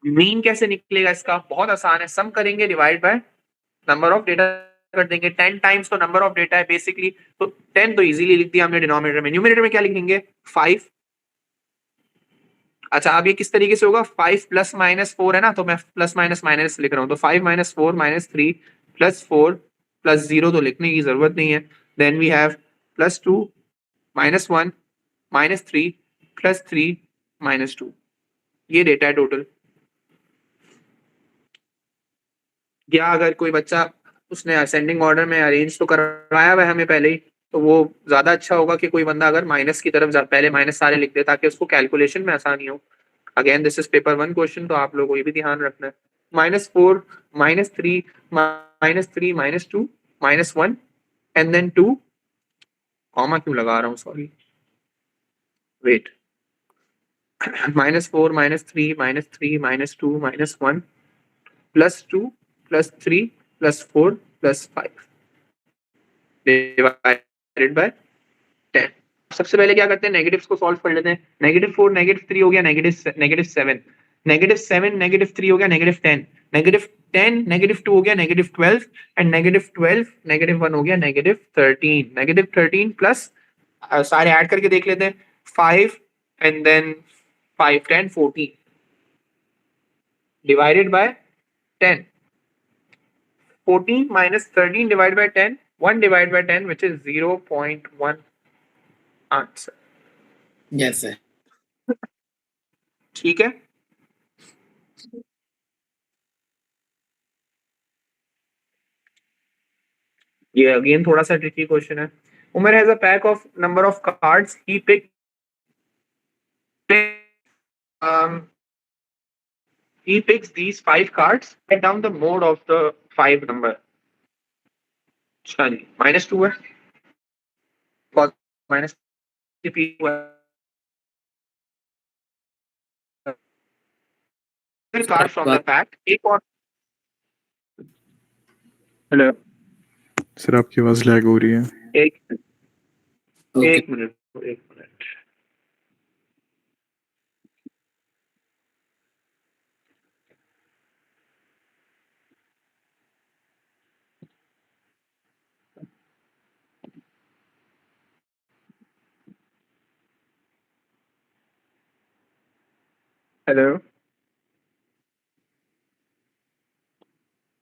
मीन कैसे निकलेगा इसका? बहुत आसान है, सम करेंगे divide by number of data कर देंगे. 10 टाइम्स तो नंबर ऑफ डेटा है बेसिकली, तो 10 तो इजीली लिख दिया हमने डिनोमिनेटर में. न्यूमरेटर में क्या लिखेंगे? 5. अच्छा, अब ये किस तरीके से होगा? 5 प्लस माइनस 4 है ना, तो मैं प्लस माइनस माइनस लिख रहा हूँ. तो 5 माइनस 4 माइनस 3 प्लस 4 प्लस 0 तो लिखने की जरूरत नहीं है. Then we have plus 2 minus 1 minus 3 plus 3 minus 2. ये डेटा है टोटल. या अगर कोई बच्चा उसने असेंडिंग ऑर्डर में अरेंज तो करवाया हुआ है हमें पहले ही, तो वो ज्यादा अच्छा होगा कि कोई बंदा अगर माइनस की तरफ पहले माइनस सारे लिख दे ताकि उसको कैलकुलेशन में आसानी हो. Again this is paper 1 question, तो आप लोगों को ये भी ध्यान रखना है. -4 -3 -3 -2 -1 एंड देन 2, कॉमा क्यों लगा रहा हूँ, सॉरी, वेट. -4 -3 -3 -2 -1 +2 +3 +4 +5 divided by 10. सबसे पहले क्या करते हैं? नेगेटिव्स को सॉल्व कर लेते हैं. -4 -3 हो गया -7, -7 -3 हो गया -10, -10 -2 हो गया -12, एंड -12 -1 हो गया -13. -13 प्लस सारे ऐड करके देख लेते हैं. 5 and then 5 10 14 divided by 10. 14 minus 13 divided by 10, 1 divided by 10, which is 0.1 answer. Yes, sir. ठीक है. ये अगेन थोड़ा सा ट्रिकी क्वेश्चन है. Umar has a pack of number of cards. He picks these 5 cards. Write down the mode of the 5 number. चलिए, -2 है, minus card from the pack. एक और. हेलो सर, आपकी आवाज लैग हो रही है. एक Okay. एक मिनट.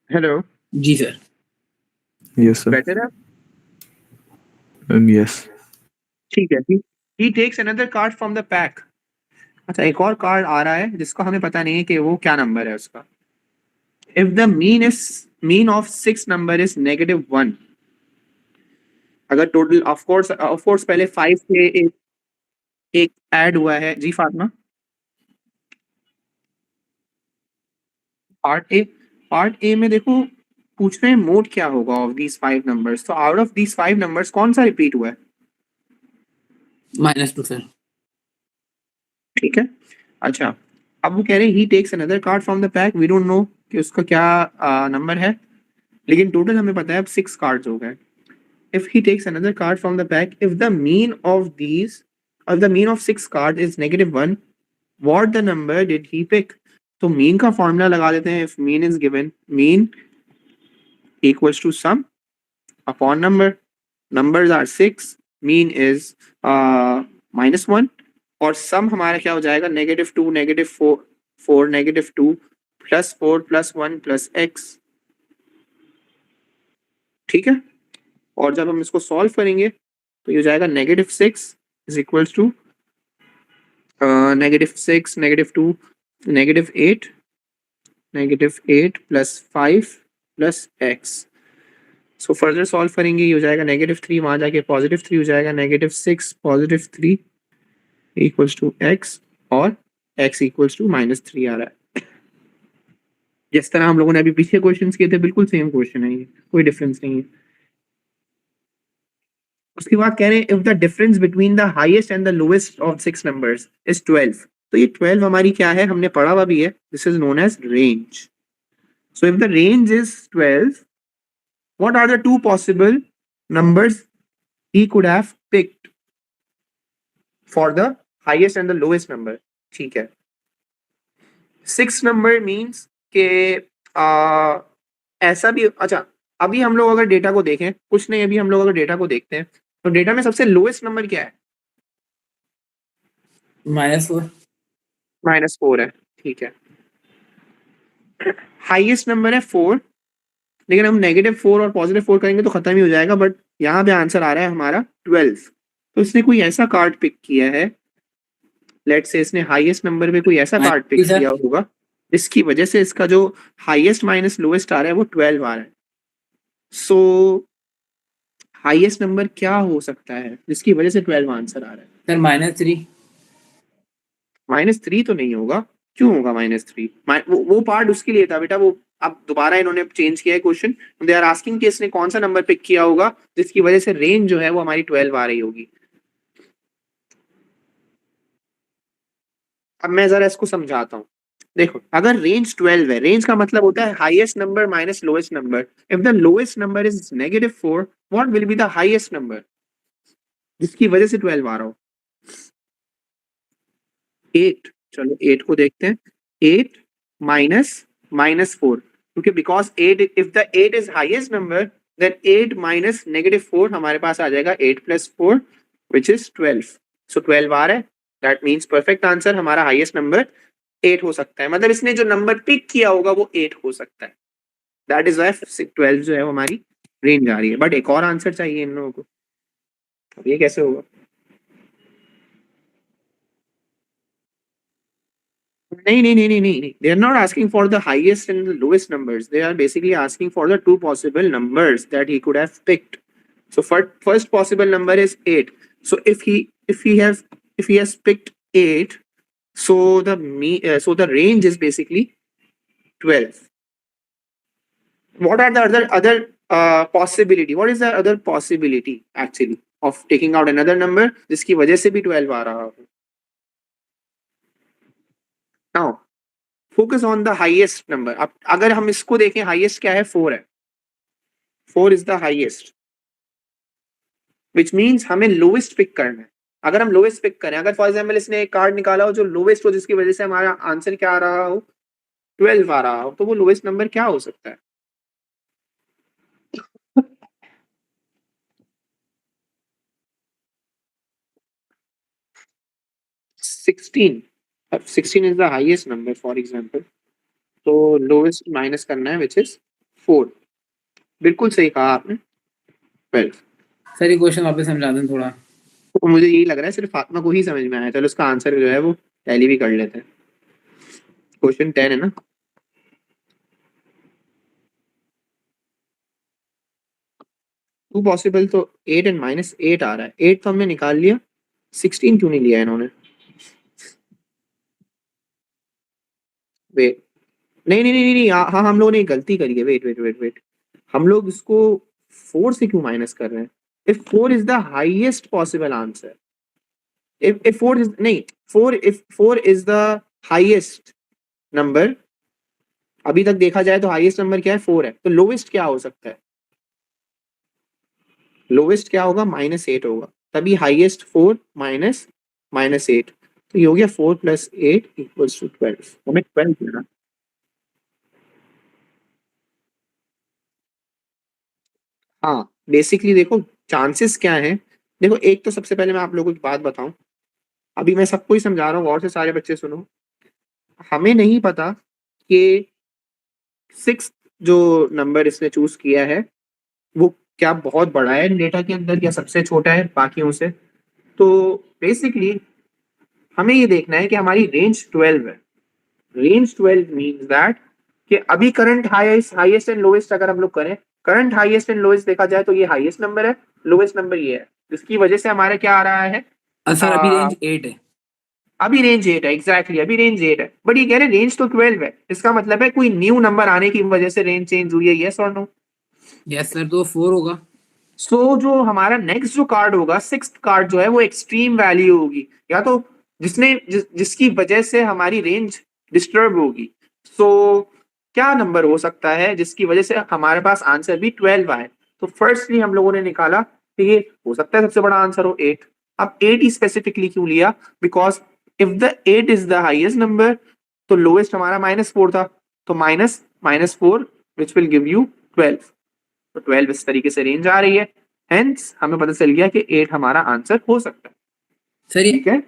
हेलो जी सर. Yes sir. बेटर है. यस. ठीक है. He takes another card from the pack. अच्छा, एक और कार्ड आ रहा है जिसको हमें पता नहीं है कि वो क्या नंबर है उसका. If the mean of 6 number is -1, अगर टोटल ऑफ कोर्स पहले 5 से एक ऐड हुआ है. जी फातिमा. पार्ट ए में देखो पूछ रहे हैं मोड क्या होगा ऑफ दीज 5 नंबर्स. तो आउट ऑफ दीज 5 नंबर्स कौन सा रिपीट हुआ है? -2 सर. ठीक है. अच्छा, अब वो कह रहे हैं he takes another card from the pack. We don't know कि उसका क्या नंबर है, लेकिन टोटल हमें पता है अब 6 कार्ड्स हो गए. If he takes another card from the pack, if the mean of 6 card is -1, what the number did he pick? तो मीन का फॉर्मूला लगा देते हैं. If mean is given, mean equals to sum upon number. Numbers are 6, mean is -1, और सम हमारा क्या हो जाएगा? -2 -4 -2 +4 +1 +x. ठीक है. और जब हम इसको सॉल्व करेंगे तो ये हो जाएगा -6 is equals to -6 -2 -8 -8 +5 +x. So further solve करेंगे, ये हो जाएगा -3, वहां जाके +3 हो जाएगा, -6 +3 इक्वल्स टू x, और x इक्वल्स टू -3 आ रहा है. जिस तरह हम लोगों ने अभी पीछे क्वेश्चंस किए थे, बिल्कुल सेम क्वेश्चन है, ये कोई डिफरेंस नहीं है. उसके बाद कह रहे हैं if the difference between the highest and the lowest of 6 numbers is 12. तो ये 12 हमारी क्या है? हमने पढ़ा हुआ भी है. This is known as range. So if the range is 12, What are the two possible numbers he could have picked for the highest and the lowest number? ठीक है, 6 नंबर मीन्स के ऐसा भी, अच्छा अभी हम लोग अगर डेटा को देखें, कुछ नहीं, अभी हम लोग अगर डेटा को देखते हैं तो डेटा में सबसे लोएस्ट नंबर क्या है? -4 -4 है, ठीक है। हाईएस्ट नंबर है 4, लेकिन हम -4 और +4 करेंगे तो खत्म ही हो जाएगा, बट यहाँ पे आंसर आ रहा है हमारा 12। तो इसने कोई ऐसा कार्ड पिक किया है, लेट्स से इसने हाईएस्ट नंबर में कोई ऐसा कार्ड पिक किया होगा जिसकी वजह से इसका जो हाईएस्ट माइनस लोएस्ट आ रहा है वो 12 आ रहा है। सो हाईएस्ट नंबर क्या हो सकता है जिसकी वजह से 12 आंसर आ रहा है? सर -3 -3 तो नहीं होगा, क्यों होगा -3? वो पार्ट उसके लिए था बेटा, वो अब दोबारा इन्होंने चेंज किया है क्वेश्चन। दे आर आस्किंग कि इसने कौन सा नंबर पिक किया होगा जिसकी वजह से रेंज जो है वो हमारी 12 आ रही होगी। अब मैं जरा इसको समझाता हूँ। देखो, अगर रेंज 12 है, रेंज का मतलब होता है highest number minus lowest number. If the lowest number is -4, what will be the highest number जिसकी वजह से 12 आ रहा हो? 8। चलो 8 को देखते हैं। 8 माइनस -4, क्योंकि because 8, if the 8 is highest number then 8 minus -4 हमारे पास आ जाएगा 8 + 4 विच इज 12। सो 12 आ रहा है, दैट मीन्स परफेक्ट आंसर हमारा हाईएस्ट नंबर 8 हो सकता है। मतलब इसने जो नंबर पिक किया होगा वो 8 हो सकता है। दैट इज वाई 12 जो है वो हमारी रेंज आ रही है। बट एक और आंसर चाहिए इन लोगों को, अब ये कैसे होगा? नहीं, they are not asking for the highest and the lowest numbers. They are basically asking for the two possible numbers that he could have picked. So first possible number is 8. So if he has picked 8, so the range is basically 12. What are the other possibility? What is the other possibility actually of taking out another number जिसकी वजह से भी 12 आ रहा हो? Now focus on the highest number. अब अगर हम इसको देखें, highest क्या है? 4 है। 4 is the highest, which means हमें lowest pick करना है। अगर हम lowest pick करें, अगर फॉर एग्जाम्पल इसने एक कार्ड निकाला हो जो lowest हो जिसकी वजह से हमारा आंसर क्या आ रहा हो? 12 आ रहा हो, तो वो lowest नंबर क्या हो सकता है? अब 16 is the highest number for example, तो lowest माइनस करना है which is 4। बिल्कुल सही कहा आपने, 12। सर ये क्वेश्चन वापस समझा दें थोड़ा। तो मुझे यही लग रहा है सिर्फ फातिमा को ही समझ में आया। चलो उसका आंसर जो है वो टैली भी कर लेते हैं। क्वेश्चन 10 है ना, टू पॉसिबल, तो 8 एंड -8 आ रहा है। 8 तो हमने निकाल लिया, 16 क्यों नहीं लिया इन्होंने? वेट, नहीं, हाँ हम लोगों ने गलती करी है। वेट, हम लोग इसको 4 से क्यों माइनस कर रहे हैं? If 4 is the highest possible answer, if 4 is नहीं 4, if 4 is the highest number, अभी तक देखा जाए तो हाईएस्ट नंबर क्या है? 4 है, तो लोवेस्ट क्या हो सकता है? लोवेस्ट क्या होगा? -8 होगा, तभी हाईएस्ट 4 माइनस -8, तो ये हो गया 4 + 8 = 12। हमें 12 मिला। हाँ बेसिकली देखो चांसेस क्या हैं। देखो एक तो सबसे पहले मैं आप लोगों को एक बात बताऊं, अभी मैं सबको ही समझा रहा हूँ, गौर से सारे बच्चे सुनो। हमें नहीं पता कि 6 जो नंबर इसने चूज किया है वो क्या बहुत बड़ा है डेटा के अंदर या सबसे छोटा है बाकियों से। तो बेसिकली हमें ये देखना है कि हमारी रेंज 12 है। रेंज 12 मीन्स दैट कि अभी करंट हाईएस्ट एंड लोएस्ट अगर हम लोग करें, करंट हाईएस्ट एंड लोएस्ट देखा जाए तो ये हाईएस्ट नंबर है, लोएस्ट नंबर ये है, जिसकी वजह से हमारे क्या आ रहा है? सर अभी रेंज 8 है। अभी रेंज 8 है, एग्जैक्टली अभी रेंज 8 है, बट ये कह रहे हैं रेंज तो 12 है। इसका मतलब है कोई न्यू नंबर आने की वजह से रेंज चेंज हुई है, यस और नो? यस सर, तो 4 होगा। सो जो हमारा नेक्स्ट जो कार्ड होगा, 6th कार्ड जो है वो एक्सट्रीम वैल्यू होगी, या तो जिसकी वजह से हमारी रेंज डिस्टर्ब होगी। सो क्या नंबर हो सकता है जिसकी वजह से हमारे पास आंसर भी 12 आए। तो फर्स्टली हम लोगों ने निकाला कि ये हो सकता है सबसे बड़ा आंसर हो 8। अब 8 ही स्पेसिफिकली क्यों लिया, because if the 8 is the highest number तो लोएस्ट हमारा -4 था, तो -4 विच विल गिव यू 12। तो 12 इस तरीके से रेंज आ रही है, हेंस हमें पता चल गया कि 8 हमारा आंसर हो सकता है। सर ये ठीक है,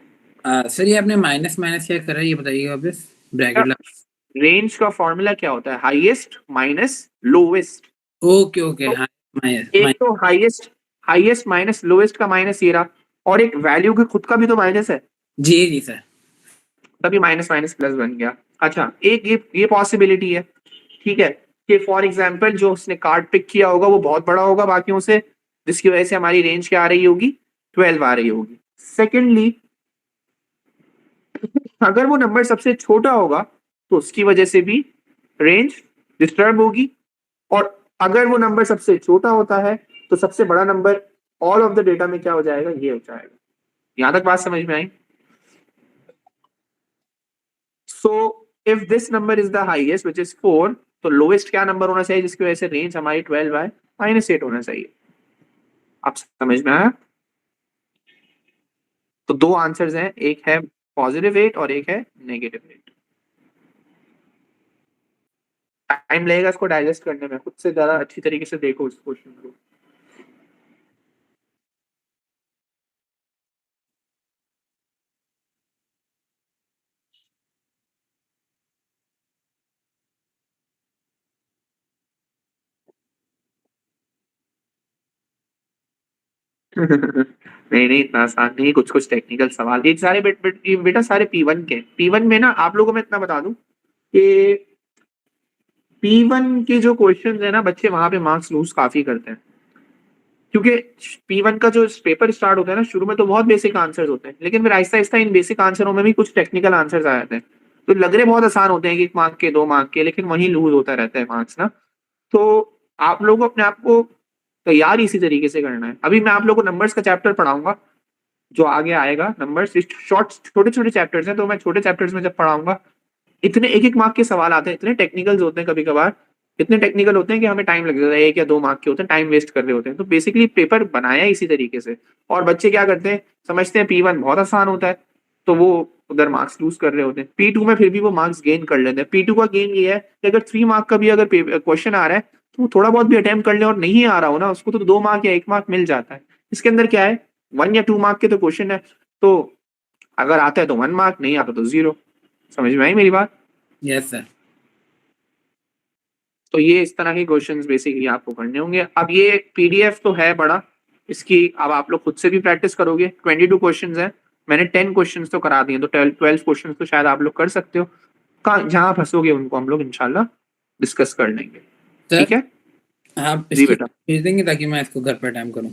सर ये आपने माइनस माइनस क्या करा, ये बताइएगा वापस। ब्रैकेट रेंज का फॉर्मूला क्या होता है, highest minus lowest. Okay okay, तो हाँ माइनस एक तो हाईएस्ट माइनस लोवेस्ट का माइनस ये रहा, और एक वैल्यू के खुद का भी तो माइनस है, जी जी सर। तभी माइनस माइनस प्लस बन गया। अच्छा, एक ये पॉसिबिलिटी है, ठीक है, कि फॉर एग्जांपल जो उसने कार्ड पिक किया होगा वो बहुत बड़ा होगा बाकियों से, जिसकी वजह से हमारी रेंज क्या आ रही होगी, 12 आ रही होगी। सेकेंडली, अगर वो नंबर सबसे छोटा होगा तो उसकी वजह से भी रेंज डिस्टर्ब होगी, और अगर वो नंबर सबसे छोटा होता है तो सबसे बड़ा number all of the data में क्या हो जाएगा, ये हो जाएगा। यहां तक बात समझ में आई? So if this number is the highest which is 4, तो लोएस्ट क्या नंबर होना चाहिए जिसकी वजह से रेंज हमारी 12 बाय -8 होना चाहिए। आप समझ में आया? तो दो आंसर्स हैं, एक है +8 और एक है -8। टाइम लगेगा इसको डाइजेस्ट करने में, खुद से ज्यादा अच्छी तरीके से देखो इस क्वेश्चन को। नहीं नहीं, इतना आसान नहीं, कुछ कुछ टेक्निकल सवाल ये सारे बेटा सारे P1 के। P1 में ना आप लोगों को मैं इतना बता दूं कि P1 के जो क्वेश्चंस है ना बच्चे, वहां पे मार्क्स लूज काफी करते हैं, क्योंकि P1 का जो पेपर स्टार्ट होता है ना, शुरू में तो बहुत बेसिक आंसर्स होते हैं, लेकिन फिर आहिस्ता आहिस्ता इन बेसिक आंसरों में भी कुछ टेक्निकल आंसर्स आ जाते हैं। तो लग रहे बहुत आसान होते हैं, 1 मार्क के 2 मार्क के, लेकिन वहीं लूज होता रहता है मार्क्स ना। तो आप लोगों को अपने आप को तैयार इसी तरीके से करना है। अभी मैं आप लोगों को नंबर्स का चैप्टर पढ़ाऊंगा जो आगे आएगा, नंबर्स शॉर्ट छोटे छोटे चैप्टर्स हैं, तो मैं छोटे चैप्टर्स में जब पढ़ाऊंगा, इतने 1-1 मार्क के सवाल आते हैं, इतने टेक्निकल्स होते हैं, कभी कभार इतने टेक्निकल होते हैं कि हमें टाइम लग जाता है, 1 या 2 मार्क के होते हैं, टाइम वेस्ट कर रहे होते हैं। तो बेसिकली पेपर बनाया इसी तरीके से, और बच्चे क्या करते हैं, समझते हैं P1 बहुत आसान होता है, तो वो उधर मार्क्स लूज कर रहे होते हैं। P2 में फिर भी वो मार्क्स गेन कर लेते हैं। P2 का गेन ये है कि अगर 3 मार्क का भी अगर क्वेश्चन आ रहा है तो वो थोड़ा बहुत भी अटेम्प्ट कर ले, और नहीं आ रहा हो ना उसको, तो 2 मार्क या 1 मार्क मिल जाता है। इसके अंदर क्या है, 1 या 2 मार्क के तो क्वेश्चन है, तो अगर आता है तो 1 मार्क, नहीं आता तो 0। समझ में आई मेरी बात? Yes sir. तो ये इस तरह के क्वेश्चंस बेसिकली आपको करने होंगे। अब ये पीडीएफ तो है बड़ा, इसकी अब आप लोग खुद से भी प्रैक्टिस करोगे। 22 क्वेश्चंस हैं, मैंने 10 क्वेश्चंस तो करा दिए, तो 12 क्वेश्चंस तो शायद आप लोग कर सकते हो। जहां फंसोगे उनको हम लोग इंशाल्लाह डिस्कस कर लेंगे। ठीक है आप जी इसकी बेटा, भेज देंगे ताकि मैं इसको घर पर टाइम करूँ।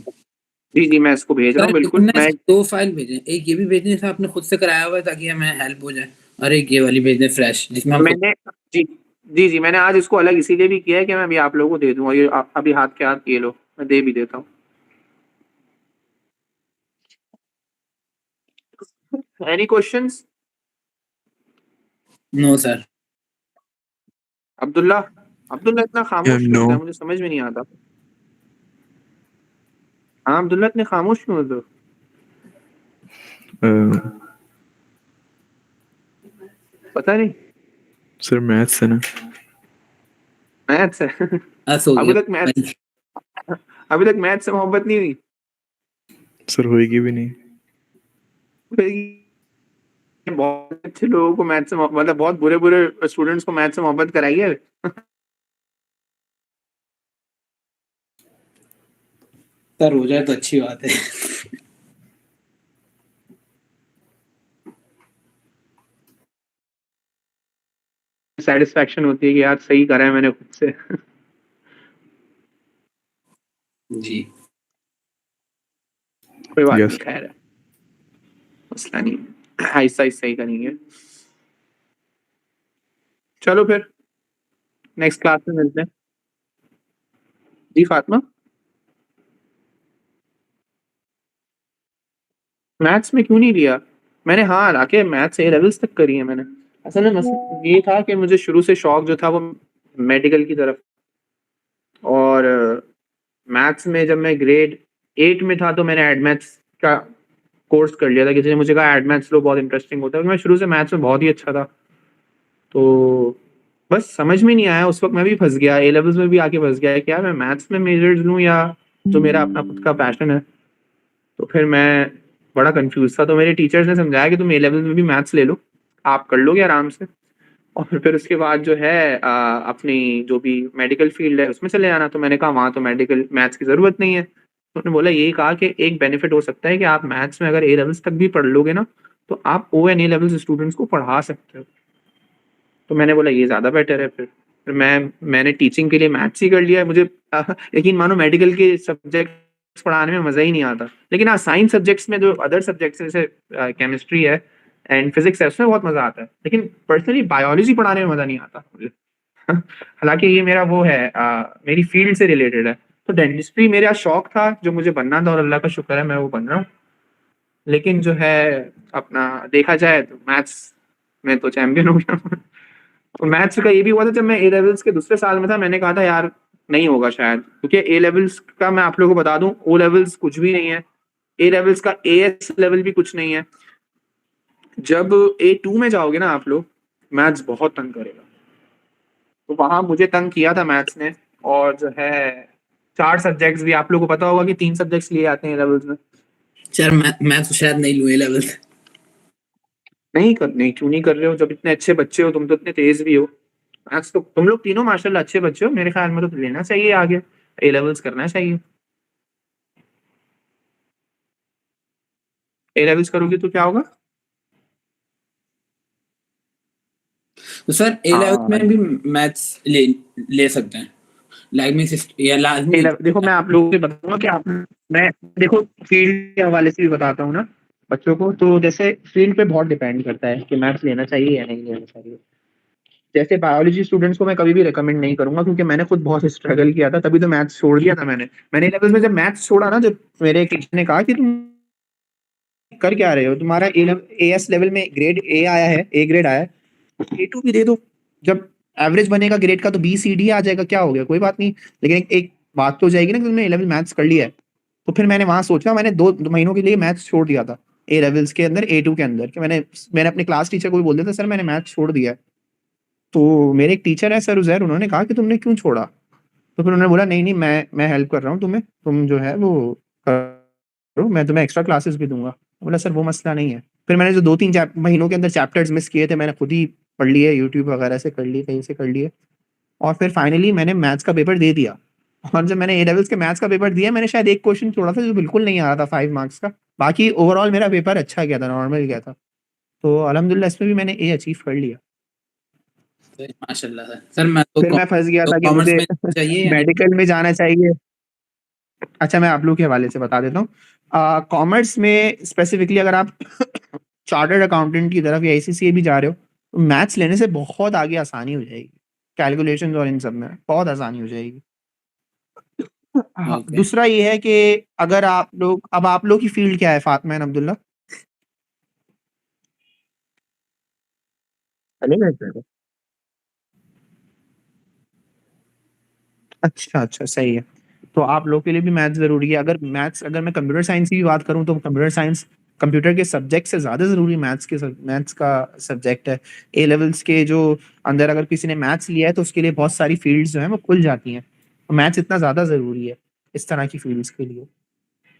जी जी मैं इसको भेज रहा सर हूँ बिल्कुल। मैं 2 फाइल भेजें, एक ये भी भेज दें आपने खुद से कराया हुआ है ताकि हमें हेल्प हो जाए, और एक ये वाली भेज दें फ्रेश जिसमें हम खुद। मैंने जी जी जी मैंने आज इसको अलग इसीलिए भी किया है कि मैं अभी आप लोगों को दे दूंगा, ये अभी हाथ के हाथ ये लो, मैं दे भी देता हूँ। Any questions? No sir. Abdullah, Abdullah इतना Yeah, खामोश क्यों होता है, no. मुझे समझ में नहीं आता। हाँ अब्दुल्ला इतने खामोश क्यों होते हो? पता नहीं, सर मैथ्स है ना। मैथ्स है। बस हो अभी गया। तक मैथ्स, अभी तक मैथ्स से मोहब्बत नहीं हुई? सर होएगी भी नहीं। बहुत अच्छे लोगों को मैथ्स से मतलब बहुत बुरे बुरे स्टूडेंट्स को मैथ्स से मोहब्बत कराई है। सर हो जाए तो अच्छी बात है। सेटिस्फेक्शन होती है कि यार सही करा है मैंने खुद से। जी कोई बात Yes. नहीं, खैर है, मसला नहीं, आहिस्ता आहिस्ता ही करेंगे। चलो फिर नेक्स्ट क्लास में मिलते हैं। जी फातिमा, मैथ्स में क्यों नहीं लिया मैंने? हाँ हालांकि मैथ्स A लेवल्स तक करी है मैंने। असल में ये था कि मुझे शुरू से शौक जो था वो मेडिकल की तरफ। और मैथ्स में जब मैं ग्रेड 8 में था तो मैंने एड मैथ्स का कोर्स कर लिया था। किसी ने मुझे कहा एड मैथ्स लो, बहुत इंटरेस्टिंग होता है। मैं शुरू से मैथ्स में बहुत ही अच्छा था, तो बस समझ में नहीं आया। उस वक्त मैं भी फंस गया, ए लेवल्स में भी आके फंस गया कि यार मैं मैथ्स में मेजर्स लूँ या जो मेरा अपना खुद का पैशन है। तो फिर मैं बड़ा कंफ्यूज था। तो मेरे टीचर्स ने समझाया कि तुम ए लेवल्स में भी मैथ्स ले लो, आप कर लोगे आराम से, और फिर उसके बाद जो है अपनी जो भी मेडिकल फील्ड है उसमें चले जाना। तो मैंने कहा वहाँ तो मेडिकल मैथ्स की ज़रूरत नहीं है। तो उन्होंने बोला यही कहा कि एक बेनिफिट हो सकता है कि आप मैथ्स में अगर ए लेवल्स तक भी पढ़ लोगे ना, तो आप O and A levels students को पढ़ा सकते हो। तो मैंने बोला ये ज़्यादा बेटर है। फिर मैंने टीचिंग के लिए मैथ्स ही कर लिया है। मुझे यकीन मानो मेडिकल के सब्जेक्ट्स पढ़ाने में मज़ा ही नहीं आता। लेकिन हाँ, साइंस सब्जेक्ट्स में जो अदर सब्जेक्ट्स जैसे केमिस्ट्री है एंड फिजिक्स है उसमें बहुत मज़ा आता है। लेकिन पर्सनली बायोलॉजी पढ़ाने में मज़ा नहीं आता मुझे। हालाँकि ये मेरा वो है, मेरी फील्ड से रिलेटेड है। तो डेंटिस्ट्री मेरा शौक था जो मुझे बनना था, और अल्लाह का शुक्र है मैं वो बन रहा हूँ। लेकिन जो है अपना देखा जाए तो मैथ्स में तो चैंपियन हो गया हूँ। तो मैथ्स का ये भी हुआ था जब मैं ए लेवल्स के दूसरे साल में था, मैंने कहा था यार नहीं होगा शायद, क्योंकि ए लेवल्स का मैं आप लोगों को बता दूं, ओ लेवल्स कुछ भी नहीं है, ए लेवल्स का एएस लेवल भी कुछ नहीं है। जब A2 में जाओगे ना आप लोग, मैथ्स बहुत तंग करेगा। तो वहां मुझे तंग किया था मैथ्स ने। और जो है 4 सब्जेक्ट्स भी आप लोगों को पता होगा कि 3 सब्जेक्ट्स लिए आते हैं लेवल्स में। सर मैं तो शायद नहीं लूँ ए लेवल। नहीं, क्यों नहीं कर रहे हो? जब इतने अच्छे बच्चे हो, तुम तो इतने तेज भी हो। मैथ्स तो तुम लोग तीनों माशाल्लाह अच्छे बच्चे हो, मेरे ख्याल में तो लेना चाहिए आगे, ए लेवल्स करना चाहिए। ए लेवल्स करोगे तो क्या होगा? तो सर ए लेवल हाँ, में भी मैथ्स ले सकते हैं, लाइक मीन या लाजमी? देखो मैं आप लोगों से बताऊंगा कि आप, मैं देखो फील्ड के हवाले से भी बताता हूँ ना बच्चों को। तो जैसे फील्ड पे बहुत डिपेंड करता है कि मैथ्स लेना चाहिए या नहीं लेना चाहिए। जैसे बायोलॉजी स्टूडेंट्स को मैं कभी भी रिकमेंड नहीं करूंगा, क्योंकि मैंने खुद बहुत स्ट्रगल किया था, तभी तो मैथ्स छोड़ दिया था मैंने लेवल में जब मैथ्स छोड़ा ना, जब मेरे एक टीचर ने कहा कि तुम कर क्या रहे हो, तुम्हारा एएस लेवल में ग्रेड ए आया है, ए ग्रेड आया है, A2 भी दे दो। जब एवरेज बनेगा ग्रेड का तो BCD आ जाएगा, क्या हो गया, कोई बात नहीं। लेकिन एक बात तो हो जाएगी ना कि तुमने ए लेवल मैथ्स कर लिया है। तो फिर मैंने वहां सोचा, मैंने 2 महीनों के लिए मैथ्स छोड़ दिया था ए लेवल्स के अंदर, A2 के अंदर, कि मैंने अपने क्लास टीचर को भी बोल दिया था सर मैंने मैथ्स छोड़ दिया है। तो मेरे एक टीचर है सर उजैर, उन्होंने कहा कि तुमने क्यों छोड़ा? तो फिर उन्होंने बोला नहीं नहीं, मैं हेल्प कर रहा हूँ तुम्हें, तुम जो है वो करो, मैं तुम्हें एक्स्ट्रा क्लासेस भी दूंगा। बोला सर वो मसला नहीं है। फिर मैंने जो 2-3 महीनों के अंदर चैप्टर्स मिस किए थे, मैंने खुद ही पढ़ लिए, यूट्यूब वगैरह से कर लिए, कहीं से कर लिए, और फिर फाइनली मैंने मैथ्स का पेपर दे दिया। और जब मैंने ए लेवल्स के मैथ्स का पेपर दिया, मैंने शायद एक क्वेश्चन छोड़ा था जो बिल्कुल नहीं आ रहा था 5 मार्क्स का। बाकी ओवरऑल मेरा पेपर अच्छा गया था, नॉर्मल गया था। तो अल्हम्दुलिल्लाह इसमें भी मैंने ए अचीव कर लिया। माशाल्लाह सर मैं तो फिर मैं फंस गया था कि कॉमर्स मुझे में चाहिए या नहीं? मेडिकल में जाना चाहिए। अच्छा, मैं आप लोग के हवाले से बता देता हूँ। कॉमर्स में स्पेसिफिकली अगर आप चार्टर्ड अकाउंटेंट की तरफ या ACCA भी जा रहे हो, तो मैथ्स लेने से बहुत आगे आसानी हो जाएगी, कैलकुलेशंस और इन सब में बहुत आसानी हो जाएगी। हाँ, ओके। दूसरा ये है कि अगर आप लोग की फील्ड क्या है फातिमा एंड अब्दुल्ला? चलेगा इधर? अच्छा, सही है। तो आप लोग के लिए भी मैथ्स ज़रूरी है। अगर मैं कंप्यूटर साइंस की भी बात करूँ, तो कंप्यूटर साइंस कंप्यूटर के सब्जेक्ट से ज़्यादा ज़रूरी मैथ्स का सब्जेक्ट है। ए लेवल्स के जो अंदर अगर किसी ने मैथ्स लिया है, तो उसके लिए बहुत सारी फील्ड्स जो हैं वो खुल जाती हैं। तो मैथ्स इतना ज़्यादा ज़रूरी है इस तरह की फील्ड्स के लिए।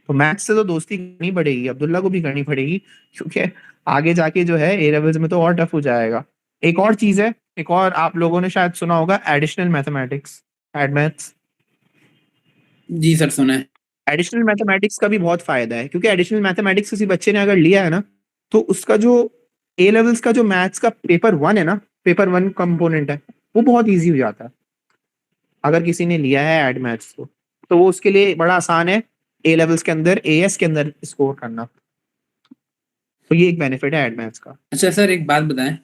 तो मैथ्स से तो दोस्ती करनी पड़ेगी, अब्दुल्ला को भी करनी पड़ेगी, क्योंकि आगे जाके जो है ए लेवल्स में तो और टफ हो जाएगा। एक और चीज़ है, एक और आप लोगों ने शायद सुना होगा, एडिशनल मैथमेटिक्स, एड मैथ्स। जी सर सुना है। एडिशनल मैथमेटिक्स का भी बहुत फायदा है, क्योंकि एडिशनल मैथमेटिक्स किसी बच्चे ने अगर लिया है ना, तो उसका जो ए लेवल्स का जो मैथ्स का पेपर 1 है ना, पेपर 1 कंपोनेंट है, वो बहुत इजी हो जाता है अगर किसी ने लिया है एड मैथ्स को। तो वो उसके लिए बड़ा आसान है ए लेवल्स के अंदर, एएस के अंदर स्कोर करना। तो ये एक बेनिफिट है एड मैथ्स का। अच्छा सर एक बात बताएं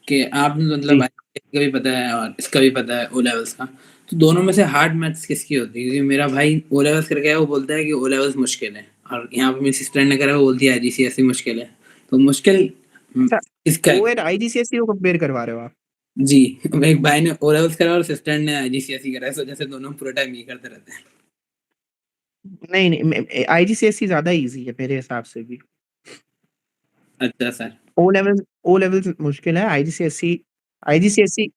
कि आपने मतलब जी, का भी पता है और इसका भी पता है ओ लेवल्स का, तो दोनों में से हार्ड मैथ्स किसकी होती है? क्योंकि मेरा भाई ओ लेवल्स करके आया, वो बोलता है कि ओ लेवल्स मुश्किल है, और यहाँ पे मेरी सिस्टर ने करा वो बोलती है IGCSE मुश्किल है। तो मुश्किल अच्छा, किसका है? ओ एंड IGCSE को कंपेयर करवा रहे हो आप? जी, एक भाई ने ओ लेवल्स करा और सिस्टर ने आईजीसीएसई करा है, इस वजह से दोनों पूरा टाइम ये करते रहते हैं। नहीं, आईजीसीएसई ज्यादा इजी है मेरे हिसाब से भी। अच्छा सर। ओ लेवल्स मुश्किल है, आईजीसीएसई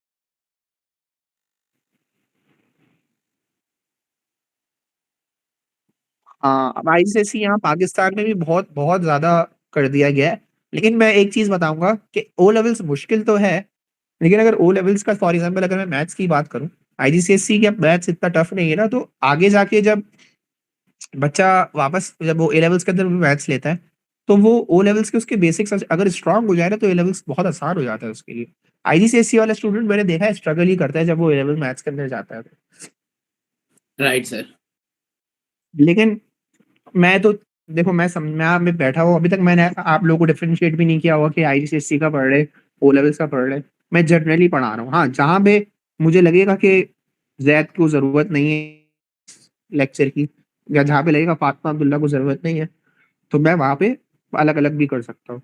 हाँ, अब आईजीसीएसई यहाँ पाकिस्तान में भी बहुत बहुत ज्यादा कर दिया गया है। लेकिन मैं एक चीज बताऊंगा कि ओ लेवल्स मुश्किल तो है, लेकिन अगर ओ लेवल्स का फॉर एग्जांपल अगर मैं मैथ्स की बात करूं, आईजीसीएसई का मैथ्स इतना टफ नहीं है ना, तो आगे जाके जब बच्चा वापस जब वो ए लेवल्स के अंदर मैथ्स लेता है, तो वो ओ लेवल्स के उसके बेसिक्स अगर स्ट्रांग हो जाए ना, तो ए लेवल्स बहुत आसान हो जाता है उसके लिए। आईजीसीएसई वाला स्टूडेंट मैंने देखा है स्ट्रगल ही करता है जब वो ए लेवल मैथ्स के अंदर जाता है। Right sir. लेकिन मैं तो देखो मैं यहाँ पे बैठा हूँ, अभी तक मैंने आप लोगों को डिफरेंशिएट भी नहीं किया हुआ कि आईजीसीएसई का पढ़ रहे, ओ लेवल्स का पढ़ रहे। मैं जनरली पढ़ा रहा हूँ। हाँ, जहाँ पे मुझे लगेगा कि जैद को जरूरत नहीं है लेक्चर की, या जहाँ पे लगेगा फातिमा अब्दुल्ला को जरूरत नहीं है, तो मैं वहां पे अलग अलग भी कर सकता हूँ।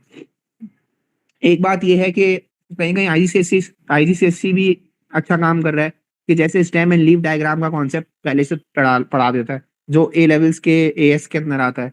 एक बात ये है कि कहीं कहीं आईजीसीएसई भी अच्छा काम कर रहा है कि जैसे स्टेम एंड लीफ डायग्राम का कॉन्सेप्ट पहले से पढ़ा देता है, जो ए लेवल्स के एएस के अंदर आता है,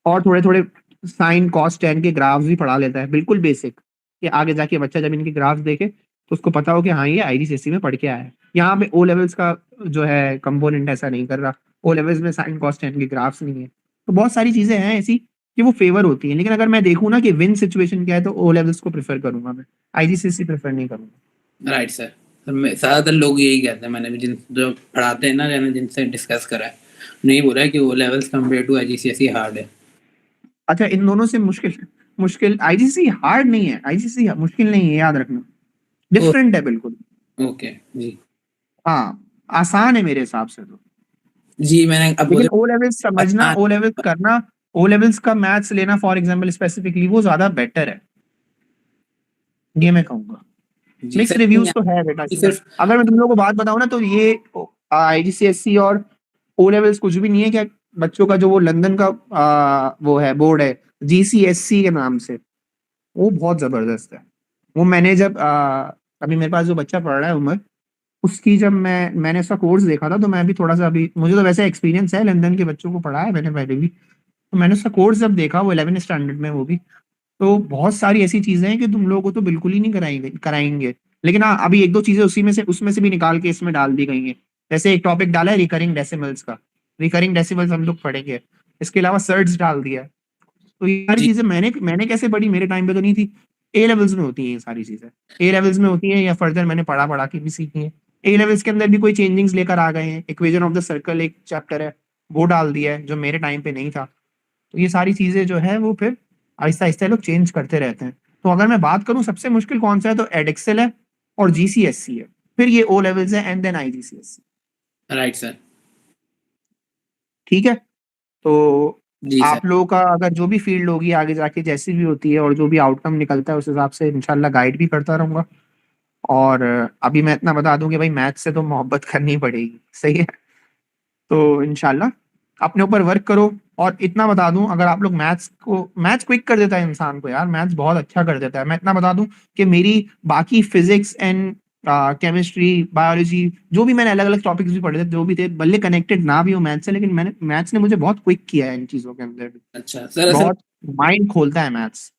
और थोड़े थोड़े साइन कॉस टेन के ग्राफ्स भी पढ़ा लेता है, बिल्कुल बेसिक, कि आगे जाके बच्चा जब इनके ग्राफ्स देखे तो उसको पता हो कि हाँ ये आईजीसीएसई में पढ़ के आया है। यहाँ पे ओ लेवल्स का जो है कंपोनेंट ऐसा नहीं कर रहा, ओ लेवल्स में साइन कॉस टेन के ग्राफ्स नहीं है। तो बहुत सारी चीजें हैं ऐसी कि वो फेवर होती है। लेकिन अगर मैं देखूँ ना कि विन सिचुएशन क्या है, तो ओ लेवल्स को प्रेफर करूंगा मैं, आईजीसीएसई प्रेफर नहीं करूंगा। Right sir. ज्यादातर लोग यही कहते हैं, मैंने भी जिन जो पढ़ाते हैं ना, मैंने जिनसे डिस्कस करा है, नहीं बोला है कि O levels compare to IGCSE hard है। अच्छा, इन दोनों से मुश्किल मुश्किल आईजीसीएसई हार्ड नहीं है, आईजीसीएसई मुश्किल नहीं है, याद रखना, डिफरेंट है बिल्कुल। ओके जी। हाँ, आसान है मेरे हिसाब से तो। जी मैंने अब लेकिन बोले ओ लेवल्स समझना, आसान। ओ लेवल्स करना, ओ लेवल्स का मैथ्स लेना फॉर एग्जांपल स्पेसिफिकली, वो ज्यादा बेटर है, ये मैं कहूंगा। जी मिक्स सर, रिव्यूज नहीं तो है बेटा इसमें। सिर्फ अगर मैं तुम लोगों को बात बताऊं ना, तो ये आईजीसीएसई और ओ लेवल्स कुछ भी नहीं है क्या। बच्चों का जो वो लंदन का वो है बोर्ड है, जीसीएससी के नाम से, वो बहुत जबरदस्त है। वो मैंने जब अभी मेरे पास जो बच्चा पढ़ रहा है उमर, उसकी जब मैंने उसका कोर्स देखा था, तो मैं भी थोड़ा सा, अभी मुझे तो वैसे एक्सपीरियंस है, लंदन के बच्चों को पढ़ा है मैंने पहले भी। तो मैंने उसका कोर्स जब देखा, वो 11 स्टैंडर्ड में, वो भी, तो बहुत सारी ऐसी चीजें हैं कि तुम लोगों को तो बिल्कुल ही नहीं कराएंगे। लेकिन हाँ, अभी एक दो चीजें उसमें से भी निकाल के इसमें डाल दी गई हैं। जैसे एक टॉपिक डाला है रिकरिंग डेसिमल्स का, रिकरिंग डेसिमल्स हम लोग पढ़ेंगे। इसके अलावा सर्ट्स डाल दिया है। तो ये सारी जी चीजें मैंने कैसे पढ़ी, मेरे टाइम पे तो नहीं थी। ए लेवल्स में होती हैं ये सारी चीजें, ए लेवल्स में होती हैं, या फर्दर मैंने पढ़ा पढ़ा के भी सीखी है। ए लेवल्स के अंदर भी कोई चेंजिंग्स लेकर आ गए हैं, इक्वेशन ऑफ द सर्कल एक चैप्टर है, वो डाल दिया है जो मेरे टाइम पे नहीं था। तो ये सारी चीजें जो है वो फिर आहिस्ता आहिस्ता लोग चेंज करते रहते हैं। तो अगर मैं बात करूं सबसे मुश्किल कौन सा है, तो एडएक्सेल है और जीसीएससी है, फिर ये ओ लेवल्स है, and then IGCSE. Right sir. ठीक है। तो जी सर। आप लोगों का अगर जो भी फील्ड होगी आगे जाके जैसी भी होती है, और जो भी आउटकम निकलता है, उस हिसाब से इंशाल्लाह गाइड भी करता रहूंगा। और अभी मैं इतना बता दूं कि भाई मैथ्स से तो मोहब्बत करनी पड़ेगी, सही है। तो इंशाल्लाह अपने ऊपर वर्क करो। और इतना बता दूं, अगर आप लोग मैथ्स क्विक कर देता है इंसान को यार, मैथ्स बहुत अच्छा कर देता है। मैं इतना बता दूं कि मेरी बाकी फिजिक्स एंड केमिस्ट्री, बायोलॉजी, जो भी मैंने अलग अलग टॉपिक्स भी पढ़े थे, जो भी थे, भले कनेक्टेड ना भी हो मैथ्स से, लेकिन मैथ्स ने मुझे बहुत क्विक किया है इन चीजों के अंदर। अच्छा सर, असल बहुत माइंड खोलता है मैथ्स।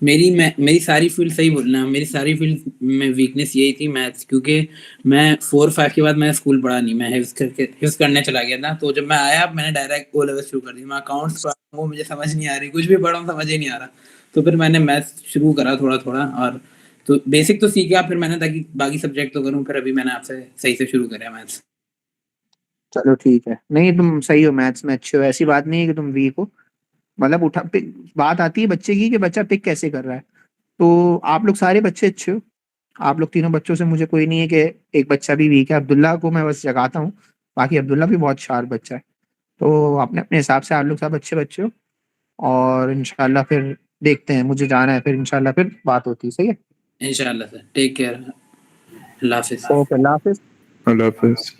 मेरी सारी फील्ड, सही बोलना, मेरी सारी फील्ड में वीकनेस यही थी, मैथ्स, क्योंकि मैं 4-5 के बाद मैं स्कूल पढ़ा नहीं, मैं हिफ्स करने चला गया था। तो जब मैं आया, मैंने डायरेक्ट ओ लेवल शुरू कर दी। मैं अकाउंट्स पढ़ा, वो मुझे समझ नहीं आ रही, कुछ भी पढ़ा समझ ही नहीं आ रहा। तो फिर मैंने मैथ्स शुरू करा थोड़ा थोड़ा, और तो बेसिक तो सीख गया फिर मैंने, ताकि बाकी सब्जेक्ट तो करूँ। फिर अभी मैंने आपसे सही से शुरू करा मैथ्स। चलो ठीक है, नहीं तुम सही हो, मैथ्स में अच्छे हो, ऐसी बात नहीं है कि तुम वीक हो। मतलब बात आती है बच्चे की कि बच्चा पिक कैसे कर रहा है। तो आप लोग सारे बच्चे अच्छे हो, आप लोग तीनों बच्चों से मुझे कोई नहीं है कि एक बच्चा भी वीक है। अब्दुल्ला को मैं बस जगाता हूँ, बाकी अब्दुल्ला भी बहुत शार्प बच्चा है। तो अपने अपने हिसाब से आप लोग सब अच्छे बच्चे हो। और इंशाल्लाह फिर देखते हैं, मुझे जाना है, फिर इंशाल्लाह फिर बात होती है, सही है। इंशाल्लाह सर, टेक केयर, अल्लाह हाफिज। ओके, अल्लाह हाफिज। अल्लाह हाफिज।